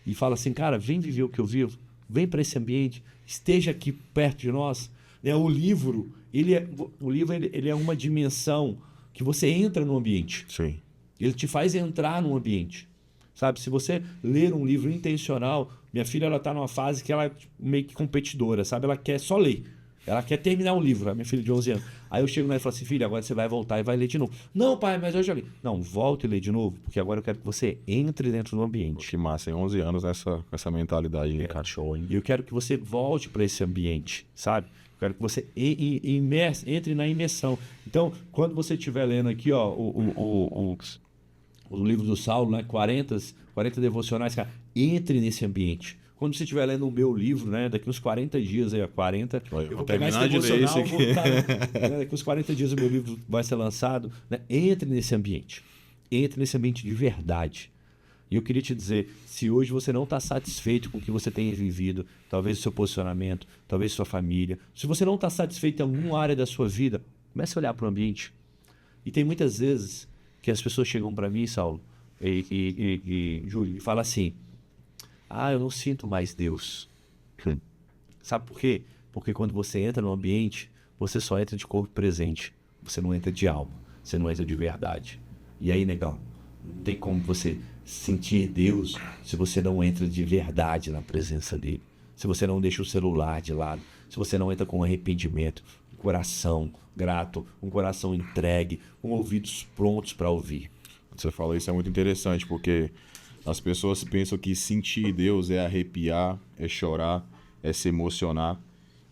E fala assim, cara, vem viver o que eu vivo, vem para esse ambiente, esteja aqui perto de nós. O livro, ele é uma dimensão que você entra no ambiente. Sim. Ele te faz entrar no ambiente. Sabe, se você ler um livro intencional, minha filha, ela tá numa fase que ela é meio que competidora, sabe? Ela quer só ler. Ela quer terminar o livro, a minha filha de 11 anos. Aí eu chego nela e falo assim, filha, agora você vai voltar e vai ler de novo. Não, pai, mas eu já li. Não, volta e lê de novo, porque agora eu quero que você entre dentro do ambiente. Que massa, em 11 anos com essa mentalidade aí, cara. Show, hein? E eu quero que você volte para esse ambiente, sabe? Quero que você entre na imersão. Então, quando você estiver lendo aqui, ó, o livro do Saulo, né? 40 devocionais, cara, entre nesse ambiente. Quando você estiver lendo o meu livro, né? Daqui uns 40 dias, aí, 40, eu vou pegar esse devocional, vou botar, né, daqui uns 40 dias o meu livro vai ser lançado. Né? Entre nesse ambiente. Entre nesse ambiente de verdade. E eu queria te dizer, se hoje você não está satisfeito com o que você tem vivido, talvez o seu posicionamento, talvez sua família, se você não está satisfeito em alguma área da sua vida, comece a olhar para o ambiente. E tem muitas vezes que as pessoas chegam para mim, Saulo e Júlio, e falam assim, eu não sinto mais Deus. Sabe por quê? Porque quando você entra no ambiente, você só entra de corpo presente. Você não entra de alma, você não entra de verdade. E aí, negão, não tem como você sentir Deus se você não entra de verdade na presença dele, se você não deixa o celular de lado, se você não entra com arrependimento, um coração grato, um coração entregue, com ouvidos prontos para ouvir. Você falou isso, é muito interessante, porque as pessoas pensam que sentir Deus é arrepiar, é chorar, é se emocionar.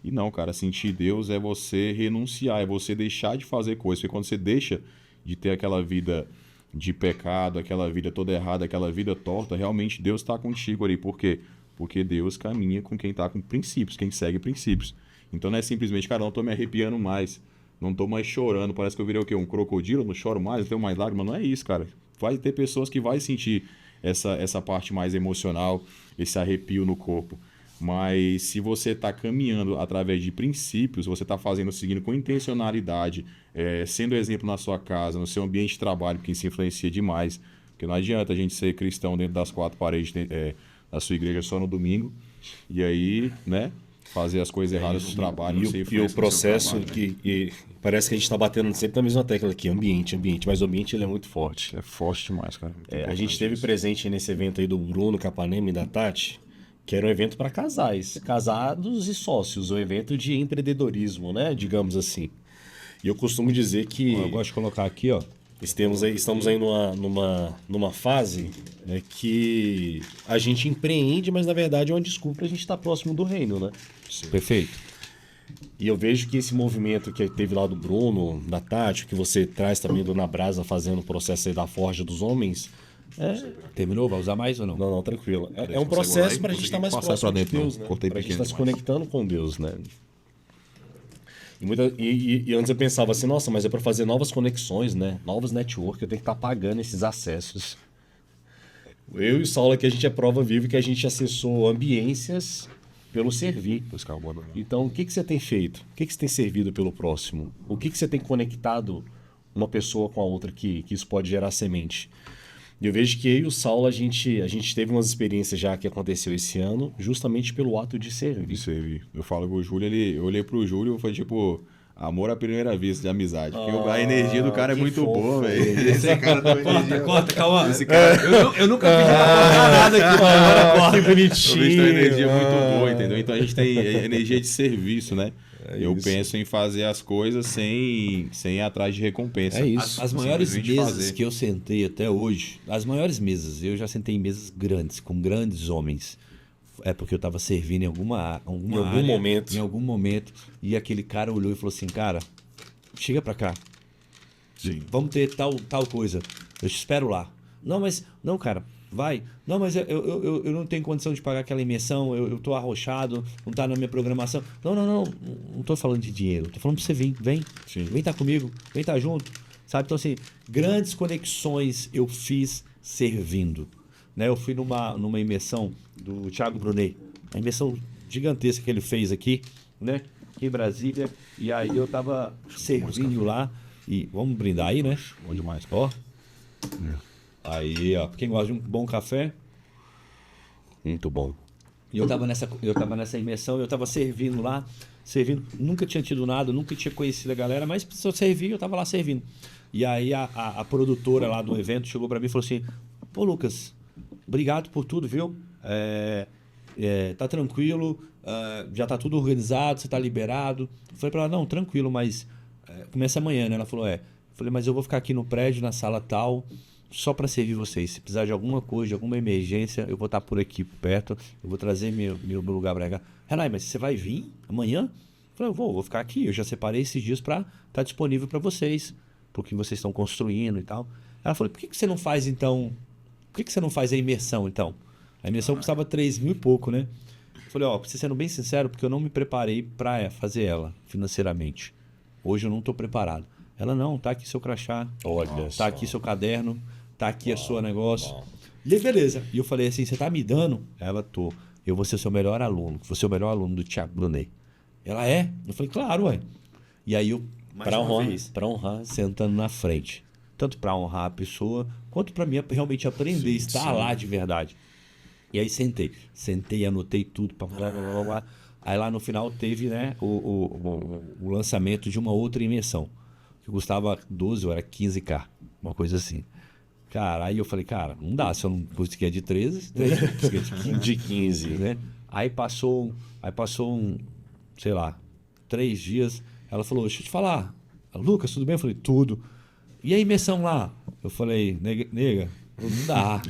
E não, cara, sentir Deus é você renunciar, é você deixar de fazer coisas. Porque quando você deixa de ter aquela vida de pecado, aquela vida toda errada, aquela vida torta, realmente Deus está contigo ali. Por quê? Porque Deus caminha com quem está com princípios, quem segue princípios. Então não é simplesmente, cara, não estou me arrepiando mais, não estou mais chorando, parece que eu virei o quê? Um crocodilo, não choro mais, não tenho mais lágrimas. Não é isso, cara. Vai ter pessoas que vai sentir essa parte mais emocional, esse arrepio no corpo. Mas se você está caminhando através de princípios, você está fazendo, seguindo com intencionalidade, sendo exemplo na sua casa, no seu ambiente de trabalho, que isso influencia demais. Porque não adianta a gente ser cristão dentro das quatro paredes da sua igreja só no domingo, e aí, né, fazer as coisas erradas no trabalho. E o processo que parece que a gente está batendo sempre na mesma tecla aqui, ambiente, mas o ambiente ele é muito forte. É forte demais, cara. A gente esteve presente nesse evento aí do Bruno Capanema e da Tati, que era um evento para casais, casados e sócios, um evento de empreendedorismo, né, digamos assim. E eu costumo dizer que... Eu gosto de colocar aqui, ó. Estamos aí numa fase que a gente empreende, mas na verdade é uma desculpa para a gente estar próximo do reino, né? Sim. Perfeito. E eu vejo que esse movimento que teve lá do Bruno, da Tati, que você traz também do Na Brasa fazendo o processo aí da Forja dos Homens... Terminou? Vai usar mais ou não? Não, tranquilo. É um processo para a gente estar mais próximo de Deus, né? Para a gente estar se conectando com Deus, né? E antes eu pensava assim, nossa, mas é para fazer novas conexões, né? Novos network, eu tenho que estar pagando esses acessos. Eu e o Saulo aqui, a gente é prova viva que a gente acessou ambiências pelo servir. Então, o que você tem feito? O que você tem servido pelo próximo? O que você tem conectado uma pessoa com a outra que isso pode gerar semente? E eu vejo que eu e o Saulo, a gente teve umas experiências já que aconteceu esse ano, justamente pelo ato de servir. De servir. Eu falo com o Júlio, eu olhei pro Júlio e foi tipo, amor à primeira vista de amizade. Porque a energia do cara é muito boa, velho. Esse cara tá corta, calma. Esse cara... eu nunca pedi pra nada aqui, agora que bonitinho. A gente tem uma energia muito boa, entendeu? Então a gente tem energia de serviço, né? Eu penso em fazer as coisas sem ir atrás de recompensa. É isso. As maiores mesas que eu sentei até hoje, as maiores mesas, eu já sentei em mesas grandes, com grandes homens. É porque eu estava servindo em algum momento. E aquele cara olhou e falou assim, cara, chega pra cá. Sim. Vamos ter tal coisa. Eu te espero lá. Não, cara. Vai. Não, mas eu não tenho condição de pagar aquela imersão, eu tô arrochado, não tá na minha programação. Não tô falando de dinheiro, tô falando pra você vir, vem tá comigo, vem tá junto, sabe? Então assim, grandes conexões eu fiz servindo, né? Eu fui numa imersão do Thiago Brunet, a imersão gigantesca que ele fez aqui, né? Aqui em Brasília, e aí eu tava servindo lá, e vamos brindar aí, né? Bom demais. Ó. Aí, ó, quem gosta de um bom café? Muito bom. E eu tava nessa imersão, eu tava servindo lá, nunca tinha tido nada, nunca tinha conhecido a galera, mas se eu servir, eu tava lá servindo. E aí a produtora lá do evento chegou pra mim e falou assim, pô, Lucas, obrigado por tudo, viu? Tá tranquilo, já tá tudo organizado, você tá liberado. Eu falei pra ela, não, tranquilo, mas começa amanhã, né? Ela falou, Eu falei, mas eu vou ficar aqui no prédio, na sala tal, só para servir vocês. Se precisar de alguma coisa, de alguma emergência, eu vou estar por aqui perto. Eu vou trazer meu lugar para cá. Renai, mas você vai vir amanhã? Eu falei, eu vou ficar aqui, eu já separei esses dias para estar disponível para vocês, porque vocês estão construindo e tal. Ela falou, por que você não faz então, por que você não faz a imersão então? A imersão custava 3 mil e pouco, né? Eu falei, ó, sendo bem sincero, porque eu não me preparei para fazer ela financeiramente. Hoje eu não estou preparado. Ela, não, tá aqui seu crachá, Olha só. tá aqui seu caderno, tá aqui a sua negócio. E aí, beleza. E eu falei assim, você tá me dando? Ela, tô. Eu vou ser o seu melhor aluno, vou ser o melhor aluno do Thiago Brunet. Ela, é? Eu falei, claro, ué. E aí eu, mais uma vez, Para honrar. sentando na frente. Tanto para honrar a pessoa, quanto para mim realmente aprender, estar lá de verdade. E aí sentei, anotei tudo. Blá, blá, blá, blá. Aí lá no final teve, né, o lançamento de uma outra imersão, que custava 12 ou era 15k, uma coisa assim. Cara, aí eu falei, cara, não dá, se eu não conseguir de 13, De 15. né? Aí passou sei lá, 3 dias, ela falou, deixa eu te falar, Lucas, tudo bem? Eu falei, tudo. E a imersão lá? Eu falei, nega, não dá.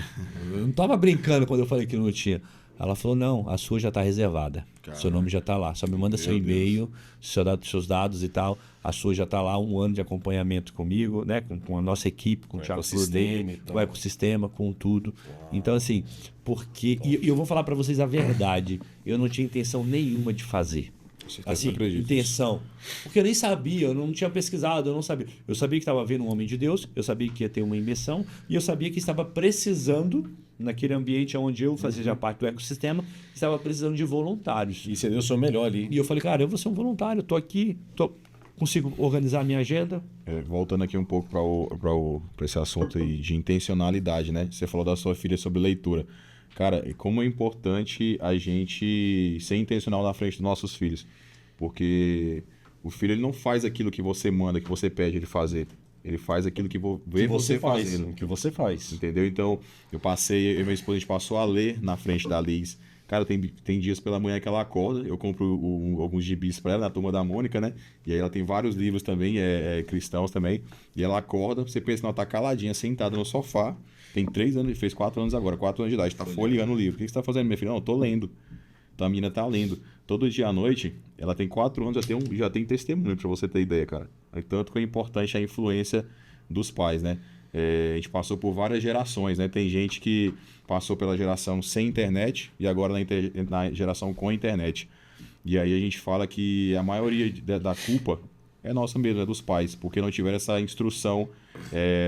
Eu não tava brincando quando eu falei que não tinha. Ela falou, não, a sua já está reservada. Caramba. Seu nome já está lá. Só me manda seu e-mail, seus dados e tal. A sua já está lá, 1 ano de acompanhamento comigo, né? Com a nossa equipe, com o Thiago Brunet, com o ecossistema, com tudo. Então, assim, porque... E eu vou falar para vocês a verdade. Eu não tinha intenção nenhuma de fazer. Assim, intenção. Porque eu nem sabia, eu não tinha pesquisado, eu não sabia. Eu sabia que estava vendo um homem de Deus, eu sabia que ia ter uma imersão, e eu sabia que estava precisando, naquele ambiente onde eu fazia parte do ecossistema, estava precisando de voluntários. E você deu o seu melhor ali. E eu falei, cara, eu vou ser um voluntário, estou aqui, consigo organizar a minha agenda. Voltando aqui um pouco para esse assunto aí de intencionalidade, né? Você falou da sua filha sobre leitura. Cara, como é importante a gente ser intencional na frente dos nossos filhos. Porque o filho ele não faz aquilo que você manda, que você pede ele fazer. Ele faz aquilo que vê você fazendo. Que você faz. Entendeu? Então, eu e minha esposa, a gente passou a ler na frente da Liz. Cara, tem dias pela manhã que ela acorda, eu compro alguns gibis para ela, na Turma da Mônica, né? E aí ela tem vários livros também, cristãos também. E ela acorda, você pensa, não, ela tá caladinha, sentada no sofá. Tem 3 anos, fez 4 anos agora, 4 anos de idade, tá folheando o livro. O que você tá fazendo, minha filha? Não, eu tô lendo. Então a menina tá lendo. Todo dia à noite, ela tem 4 anos, já tem testemunho, pra você ter ideia, cara. Tanto que é importante a influência dos pais, né? A gente passou por várias gerações, né? Tem gente que passou pela geração sem internet e agora na geração com internet. E aí a gente fala que a maioria da culpa é nossa mesmo, é dos pais, porque não tiveram essa instrução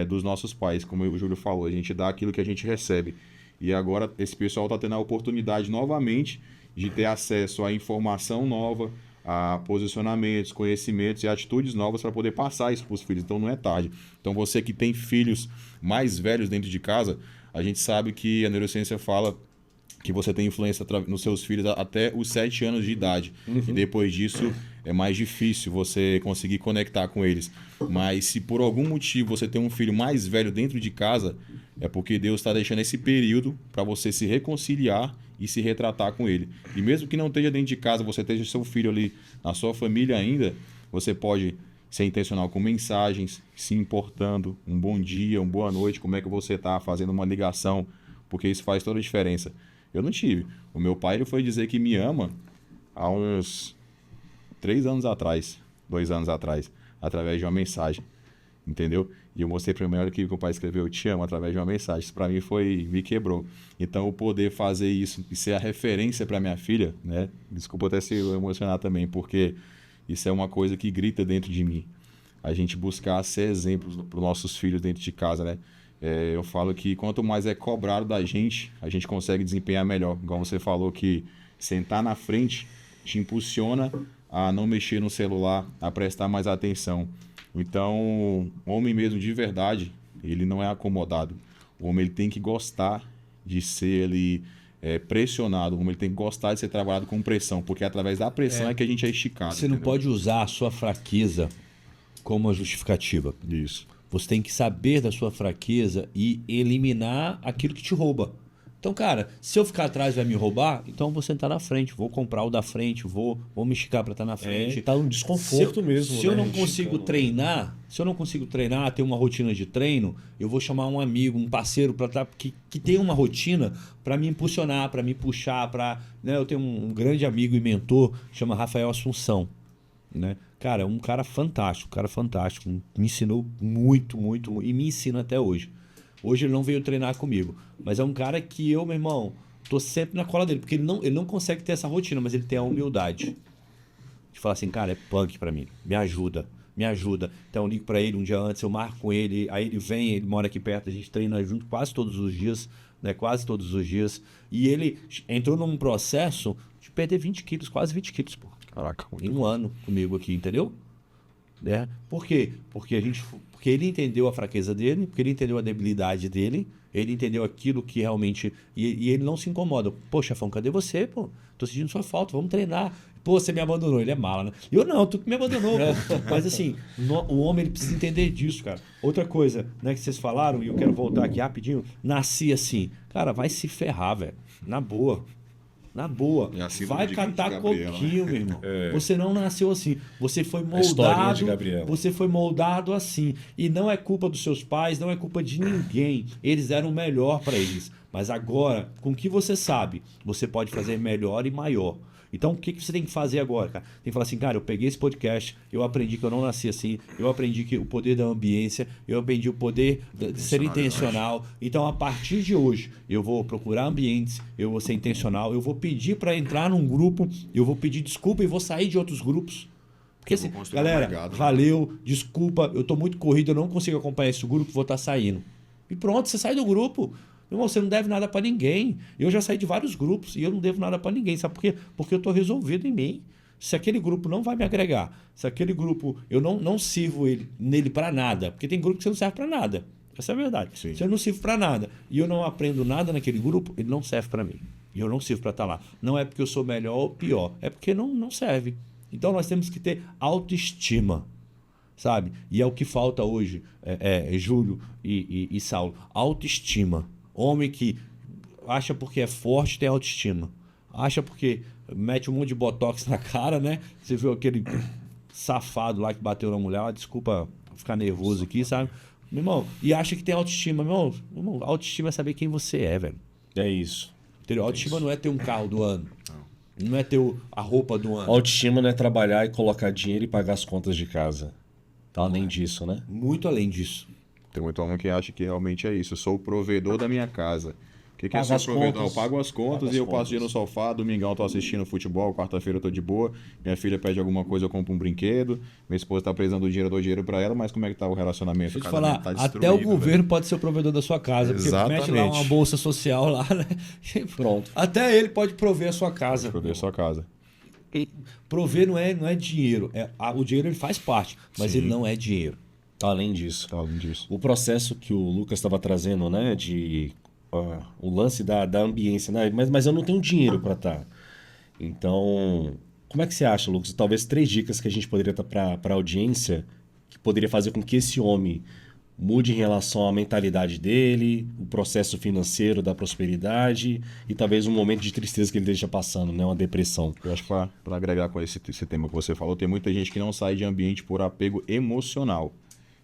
dos nossos pais. Como o Júlio falou, a gente dá aquilo que a gente recebe. E agora esse pessoal está tendo a oportunidade novamente de ter acesso à informação nova, a posicionamentos, conhecimentos e atitudes novas para poder passar isso para os filhos. Então não é tarde. Então você que tem filhos mais velhos dentro de casa, a gente sabe que a neurociência fala que você tem influência nos seus filhos até os 7 anos de idade. E depois disso é mais difícil você conseguir conectar com eles. Mas se por algum motivo você tem um filho mais velho dentro de casa, é porque Deus está deixando esse período para você se reconciliar e se retratar com ele. E mesmo que não esteja dentro de casa, você esteja seu filho ali na sua família ainda, você pode ser intencional com mensagens, se importando, um bom dia, uma boa noite, como é que você está, fazendo uma ligação, porque isso faz toda a diferença. Eu não tive. O meu pai ele foi dizer que me ama há uns 3 anos atrás, 2 anos atrás, através de uma mensagem, entendeu? E eu mostrei para ele que o pai escreveu, eu te amo, através de uma mensagem. Isso para mim me quebrou. Então, o poder fazer isso e ser a referência para minha filha, né? Desculpa até se emocionar também, porque isso é uma coisa que grita dentro de mim. A gente buscar ser exemplos para os nossos filhos dentro de casa, né? Eu falo que quanto mais é cobrado da gente, a gente consegue desempenhar melhor. Igual você falou que sentar na frente te impulsiona a não mexer no celular, a prestar mais atenção. Então, o homem mesmo de verdade, ele não é acomodado. O homem ele tem que gostar de ser pressionado. O homem ele tem que gostar de ser trabalhado com pressão, porque através da pressão é que a gente é esticado. Você não pode usar a sua fraqueza como uma justificativa. Isso. Você tem que saber da sua fraqueza e eliminar aquilo que te rouba. Então, cara, se eu ficar atrás vai me roubar, então eu vou sentar na frente, vou comprar o da frente, vou me esticar para estar na frente. Tá um desconforto mesmo. Se eu não consigo treinar, ter uma rotina de treino, eu vou chamar um amigo, um parceiro que tem uma rotina para me impulsionar, para me puxar, eu tenho um grande amigo e mentor, chama Rafael Assunção. né? Cara, um cara fantástico, me ensinou muito, muito, e me ensina até hoje. Hoje ele não veio treinar comigo, mas é um cara que eu, meu irmão, tô sempre na cola dele, porque ele não consegue ter essa rotina, mas ele tem a humildade de falar assim, cara, é punk pra mim, me ajuda. Então eu ligo pra ele um dia antes, eu marco com ele, aí ele vem, ele mora aqui perto, a gente treina junto quase todos os dias, né? Quase todos os dias. E ele entrou num processo de perder 20 quilos, quase 20 quilos, pô. Caraca, Em um ano comigo aqui, entendeu? Né? Por quê? Porque ele entendeu a fraqueza dele, porque ele entendeu a debilidade dele, ele entendeu aquilo que realmente... E ele não se incomoda. Pô, chefão, cadê você, pô? Tô sentindo sua falta, vamos treinar. Pô, você me abandonou. Ele é mala, né? Eu não, tu que me abandonou. Pô. Mas assim, o homem ele precisa entender disso, cara. Outra coisa, né, que vocês falaram, e eu quero voltar aqui rapidinho, nasci assim. Cara, vai se ferrar, velho. Na boa. Na boa. É a síndrome Vai de catar Gabriela, coquinho, meu irmão. Você não nasceu assim. Você foi historinha moldado. de Gabriela. Você foi moldado assim. E não é culpa dos seus pais, não é culpa de ninguém. Eles eram o melhor para eles. Mas agora, com o que você sabe, você pode fazer melhor e maior. Então, o que você tem que fazer agora, cara? Tem que falar assim, cara, eu peguei esse podcast, eu aprendi que eu não nasci assim, eu aprendi que o poder da ambiência, eu aprendi o poder de ser intencional. Então, a partir de hoje, eu vou procurar ambientes, eu vou ser intencional, eu vou pedir para entrar num grupo, eu vou pedir desculpa e vou sair de outros grupos. Porque assim, galera, valeu, desculpa, eu tô muito corrido, eu não consigo acompanhar esse grupo, vou estar saindo. E pronto, você sai do grupo. Meu irmão, você não deve nada para ninguém. Eu já saí de vários grupos e eu não devo nada para ninguém. Sabe por quê? Porque eu estou resolvido em mim. Se aquele grupo não vai me agregar, se aquele grupo eu não sirvo nele para nada, porque tem grupo que você não serve para nada. Essa é a verdade. Sim. Se eu não sirvo para nada e eu não aprendo nada naquele grupo, ele não serve para mim. E eu não sirvo para estar lá. Não é porque eu sou melhor ou pior, é porque não serve. Então nós temos que ter autoestima. Sabe? E é o que falta hoje, Júlio e Saulo. Autoestima. Homem que acha porque é forte tem autoestima. Acha porque mete um monte de botox na cara, né? Você viu aquele safado lá que bateu na mulher. Desculpa ficar nervoso aqui, sabe? Meu irmão, e acha que tem autoestima. Meu irmão, autoestima é saber quem você é, velho. É isso. Entendeu? Autoestima não é ter um carro do ano. Não é ter a roupa do ano. Autoestima não é trabalhar e colocar dinheiro e pagar as contas de casa. Tá além disso, né? Muito além disso. Tem muito homem que acha que realmente é isso. Eu sou o provedor da minha casa. O que é Paga ser as provedor? contas. Eu pago as contas Paga e eu as passo contas. dia no sofá, domingão eu tô assistindo futebol, quarta-feira eu tô de boa, minha filha pede alguma coisa, eu compro um brinquedo, minha esposa tá precisando do dinheiro, eu dou dinheiro pra ela, mas como é que tá o relacionamento? Deixa eu te O falar, casamento tá até o destruído, governo velho. pode ser o provedor da sua casa, porque mete lá Exatamente. uma bolsa social lá, né? Pronto. Até ele pode prover a sua casa. Prover sua casa. Prover não é dinheiro. O dinheiro ele faz parte, mas ele não é dinheiro. Tá além disso. Tá além disso. O processo que o Lucas estava trazendo, né? O lance da ambiência, né? Mas eu não tenho dinheiro para estar. Então, como é que você acha, Lucas? Talvez 3 dicas que a gente poderia dar para a audiência que poderia fazer com que esse homem mude em relação à mentalidade dele, o processo financeiro da prosperidade e talvez um momento de tristeza que ele esteja passando, né? Uma depressão. Eu acho que para agregar com esse tema que você falou, tem muita gente que não sai de ambiente por apego emocional.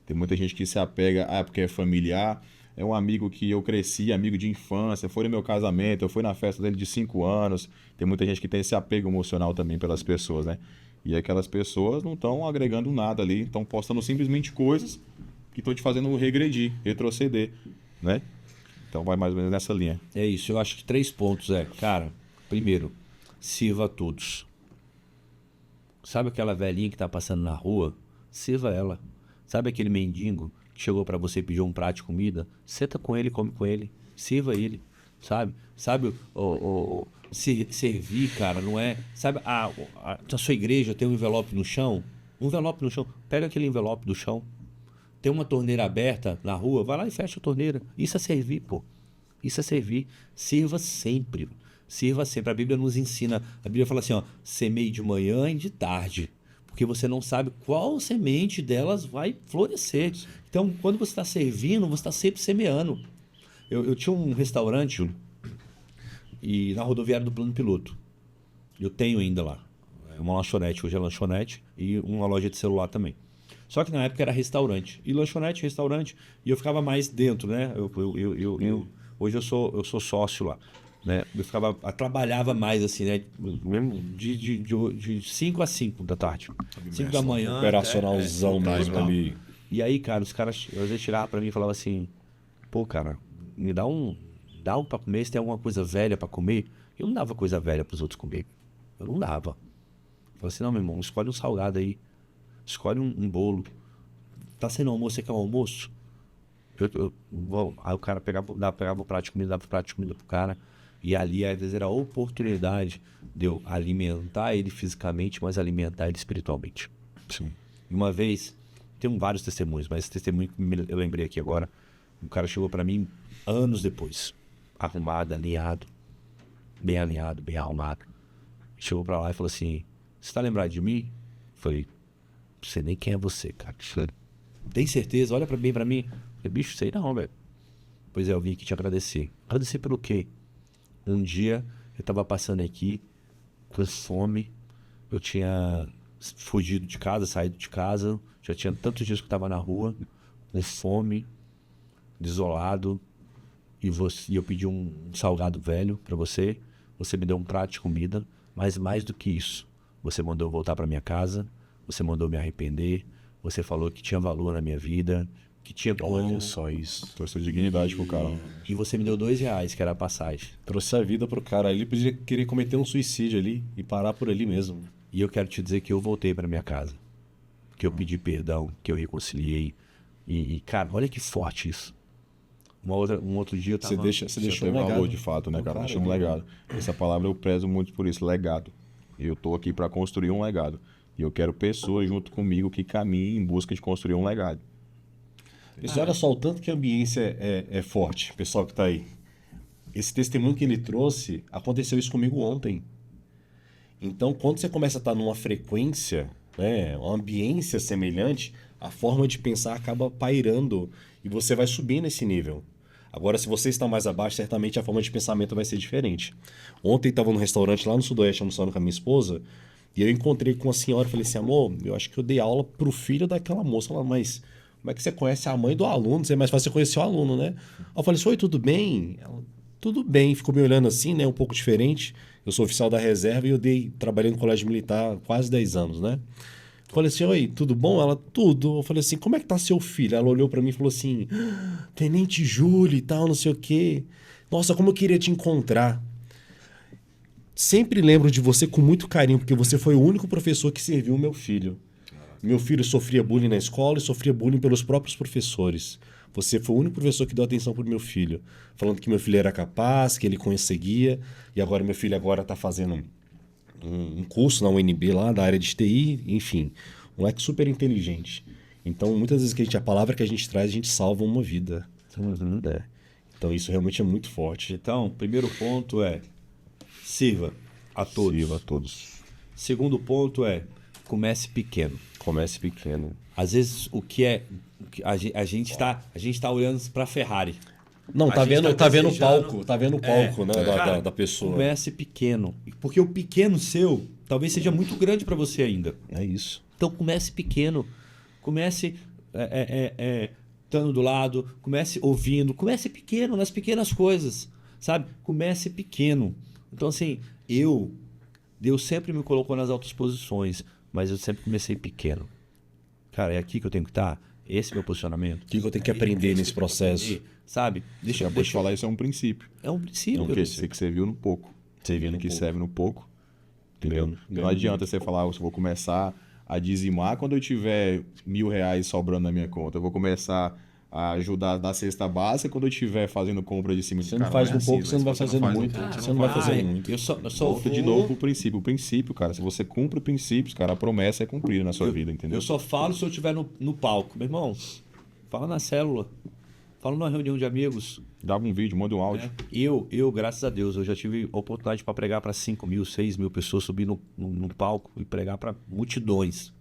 Tem muita gente que se apega, porque é familiar, é um amigo que eu cresci, amigo de infância, foi no meu casamento, eu fui na festa dele de 5 anos. Tem muita gente que tem esse apego emocional também pelas pessoas, né? E aquelas pessoas não estão agregando nada ali, estão postando simplesmente coisas que estão te fazendo regredir, retroceder, né? Então vai mais ou menos nessa linha. É isso, eu acho que 3 pontos cara, primeiro, sirva a todos. Sabe aquela velhinha que tá passando na rua? Sirva ela. Sabe aquele mendigo que chegou para você e pediu um prato de comida? Senta com ele, come com ele, sirva ele, sabe? Sabe, servir, cara, não é... Sabe, a sua igreja tem um envelope no chão? Um envelope no chão, pega aquele envelope do chão. Tem uma torneira aberta na rua, vai lá e fecha a torneira. Isso é servir, pô. Isso é servir. Sirva sempre. Sirva sempre. A Bíblia nos ensina, a Bíblia fala assim, ó, semeie de manhã e de tarde. Porque você não sabe qual semente delas vai florescer. Então, quando você está servindo, você está sempre semeando. Eu tinha um restaurante, Júlio, e na rodoviária do Plano Piloto. Eu tenho ainda lá. É uma lanchonete, hoje é lanchonete, e uma loja de celular também. Só que na época era restaurante. E lanchonete, restaurante, e eu ficava mais dentro, né? Hoje eu sou sócio lá. né? Eu trabalhava mais assim, né? Mesmo de 5 a 5 da tarde. 5 da manhã. Operacionalzão mesmo total. ali. E aí, cara, os caras às vezes tiravam pra mim e falavam assim: pô, cara, me dá um pra comer, se tem alguma coisa velha pra comer. Eu não dava coisa velha pros outros comer. Eu não dava. Eu falei assim: não, meu irmão, escolhe um salgado aí. Escolhe um bolo. Tá sendo almoço, você quer um almoço? Aí o cara pegava o prato de comida, dava o prato de comida pro cara. E ali, às vezes, era a oportunidade de eu alimentar ele fisicamente, mas alimentar ele espiritualmente. Sim. E uma vez, tem vários testemunhos, mas esse testemunho que eu lembrei aqui agora, o cara chegou pra mim anos depois, arrumado, bem alinhado, bem arrumado. Chegou pra lá e falou assim: você tá lembrado de mim? Eu falei: não sei nem quem é você, cara. Tem certeza? Olha bem pra mim. Eu falei: bicho, sei não, velho. Pois é, eu vim aqui te agradecer. Agradecer pelo quê? Um dia eu tava passando aqui com fome. Eu tinha fugido de casa, saído de casa. Já tinha tantos dias que eu tava na rua, com fome, desolado. E eu pedi um salgado velho pra você. Você me deu um prato de comida. Mas mais do que isso, você mandou eu voltar pra minha casa. Você mandou me arrepender. Você falou que tinha valor na minha vida, que tinha como. Olha só isso. Trouxe dignidade pro cara. E você me deu R$2, que era a passagem. Trouxe a vida pro cara. Ele podia querer cometer um suicídio ali e parar por ali mesmo. E eu quero te dizer que eu voltei pra minha casa. Que eu pedi perdão, que eu reconciliei. E cara, olha que forte isso. Um outro dia eu tava... Você Você deixou um teve legado. valor de fato, né, cara? Deixou um legado. Essa palavra eu prezo muito por isso, legado. Eu tô aqui para construir um legado. E eu quero pessoas junto comigo que caminhem em busca de construir um legado. Pessoal, olha só o tanto que a ambiência é forte, pessoal que tá aí. Esse testemunho que ele trouxe, aconteceu isso comigo ontem. Então, quando você começa a estar numa frequência, né, uma ambiência semelhante, a forma de pensar acaba pairando e você vai subir nesse nível. Agora, se você está mais abaixo, certamente a forma de pensamento vai ser diferente. Ontem estava no restaurante lá no Sudoeste, almoçando com a minha esposa, e eu encontrei com uma senhora e falei assim: amor, eu acho que eu dei aula pro filho daquela moça. Ela: mas como é que você conhece a mãe do aluno? Você é mais fácil você conhecer o aluno, né? Eu falei assim: oi, tudo bem? Ela: tudo bem. Ficou me olhando assim, né? Um pouco diferente. Eu sou oficial da reserva e trabalhei no colégio militar há quase 10 anos, né? Eu falei assim: oi, tudo bom? Ela: tudo. Eu falei assim: como é que tá seu filho? Ela olhou pra mim e falou assim: Tenente Júlio e tal, não sei o quê. Nossa, como eu queria te encontrar. Sempre lembro de você com muito carinho, porque você foi o único professor que serviu o meu filho. Meu filho sofria bullying na escola e sofria bullying pelos próprios professores. Você foi o único professor que deu atenção pro meu filho. Falando que meu filho era capaz, que ele conseguia. E agora meu filho está fazendo um curso na UNB lá, da área de TI. Enfim, um moleque super inteligente. Então, muitas vezes a palavra que a gente traz, a gente salva uma vida. Então, isso realmente é muito forte. Então, primeiro ponto é: sirva a todos. Sirva a todos. Segundo ponto é: comece pequeno. Comece pequeno. Às vezes a gente tá olhando pra Ferrari. Não, tá vendo o palco, né, cara, da pessoa. Comece pequeno, porque o pequeno seu talvez seja muito grande pra você ainda. É isso. Então comece pequeno, comece estando do lado, comece ouvindo, comece pequeno nas pequenas coisas, sabe? Comece pequeno. Então assim, Deus sempre me colocou nas altas posições, mas eu sempre comecei pequeno. Cara, é aqui que eu tenho que estar. Esse é o meu posicionamento. O que eu tenho que aprender nesse processo? Sabe? Deixa eu falar, isso é um princípio. É um princípio. Então, você que serviu no pouco. Servindo que pouco. serve no pouco. Entendeu? Não adianta você falar: eu vou começar a dizimar quando eu tiver R$1.000 sobrando na minha conta. Eu vou começar a ajudar na cesta básica quando eu estiver fazendo compra de cima. Você não faz no pouco, você não vai fazendo muito. Você não vai fazendo muito. Eu só Volta de novo pro princípio. O princípio, cara, se você cumpre princípios, cara, a promessa é cumprida na sua vida, entendeu? Eu só falo se eu estiver no palco. Meu irmão, fala na célula. Fala numa reunião de amigos. Dava um vídeo, manda um áudio. Eu, graças a Deus, eu já tive a oportunidade para pregar para 5.000, 6.000 pessoas, subir no palco e pregar para multidões.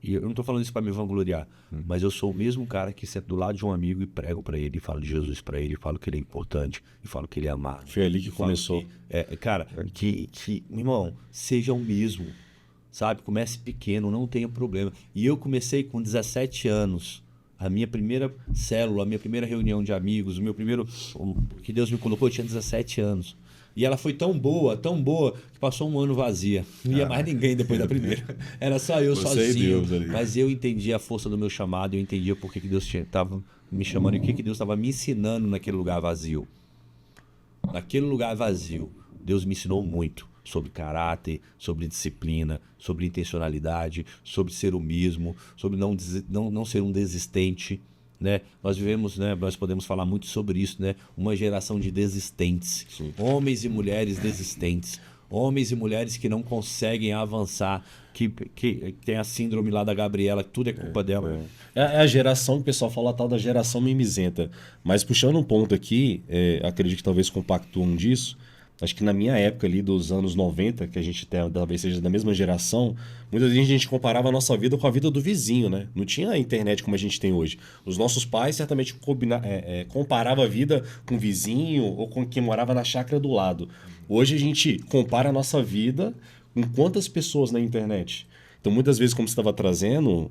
E eu não tô falando isso para me vangloriar, mas eu sou o mesmo cara que sento do lado de um amigo e prego para ele, e falo de Jesus para ele, e falo que ele é importante, e falo que ele é amado. Foi ali que começou. Meu irmão, seja o mesmo, sabe? Comece pequeno, não tenha problema. E eu comecei com 17 anos A minha primeira célula, a minha primeira reunião de amigos, que Deus me colocou, eu tinha 17 anos. E ela foi tão boa, que passou um ano vazia. Não ia mais ninguém depois da primeira. Era só eu sozinho. Deus ali. Mas eu entendi a força do meu chamado, eu entendia por que Deus estava me chamando e o que Deus estava me ensinando naquele lugar vazio. Naquele lugar vazio, Deus me ensinou muito sobre caráter, sobre disciplina, sobre intencionalidade, sobre ser o mesmo, sobre não ser um desistente. Né? Nós vivemos, né? Nós podemos falar muito sobre isso, né? Uma geração de desistentes. Sim. Homens e mulheres desistentes. Homens e mulheres que não conseguem avançar, que tem a síndrome lá da Gabriela, que tudo é culpa dela. É a geração, o pessoal fala a tal da geração mimizenta. Mas puxando um ponto aqui, acredito que talvez compactuam disso. Acho que na minha época ali dos anos 90, que a gente talvez seja da mesma geração, muitas vezes a gente comparava a nossa vida com a vida do vizinho, né? Não tinha internet como a gente tem hoje. Os nossos pais certamente comparavam a vida com o vizinho ou com quem morava na chácara do lado. Hoje a gente compara a nossa vida com quantas pessoas na internet. Então muitas vezes, como você estava trazendo,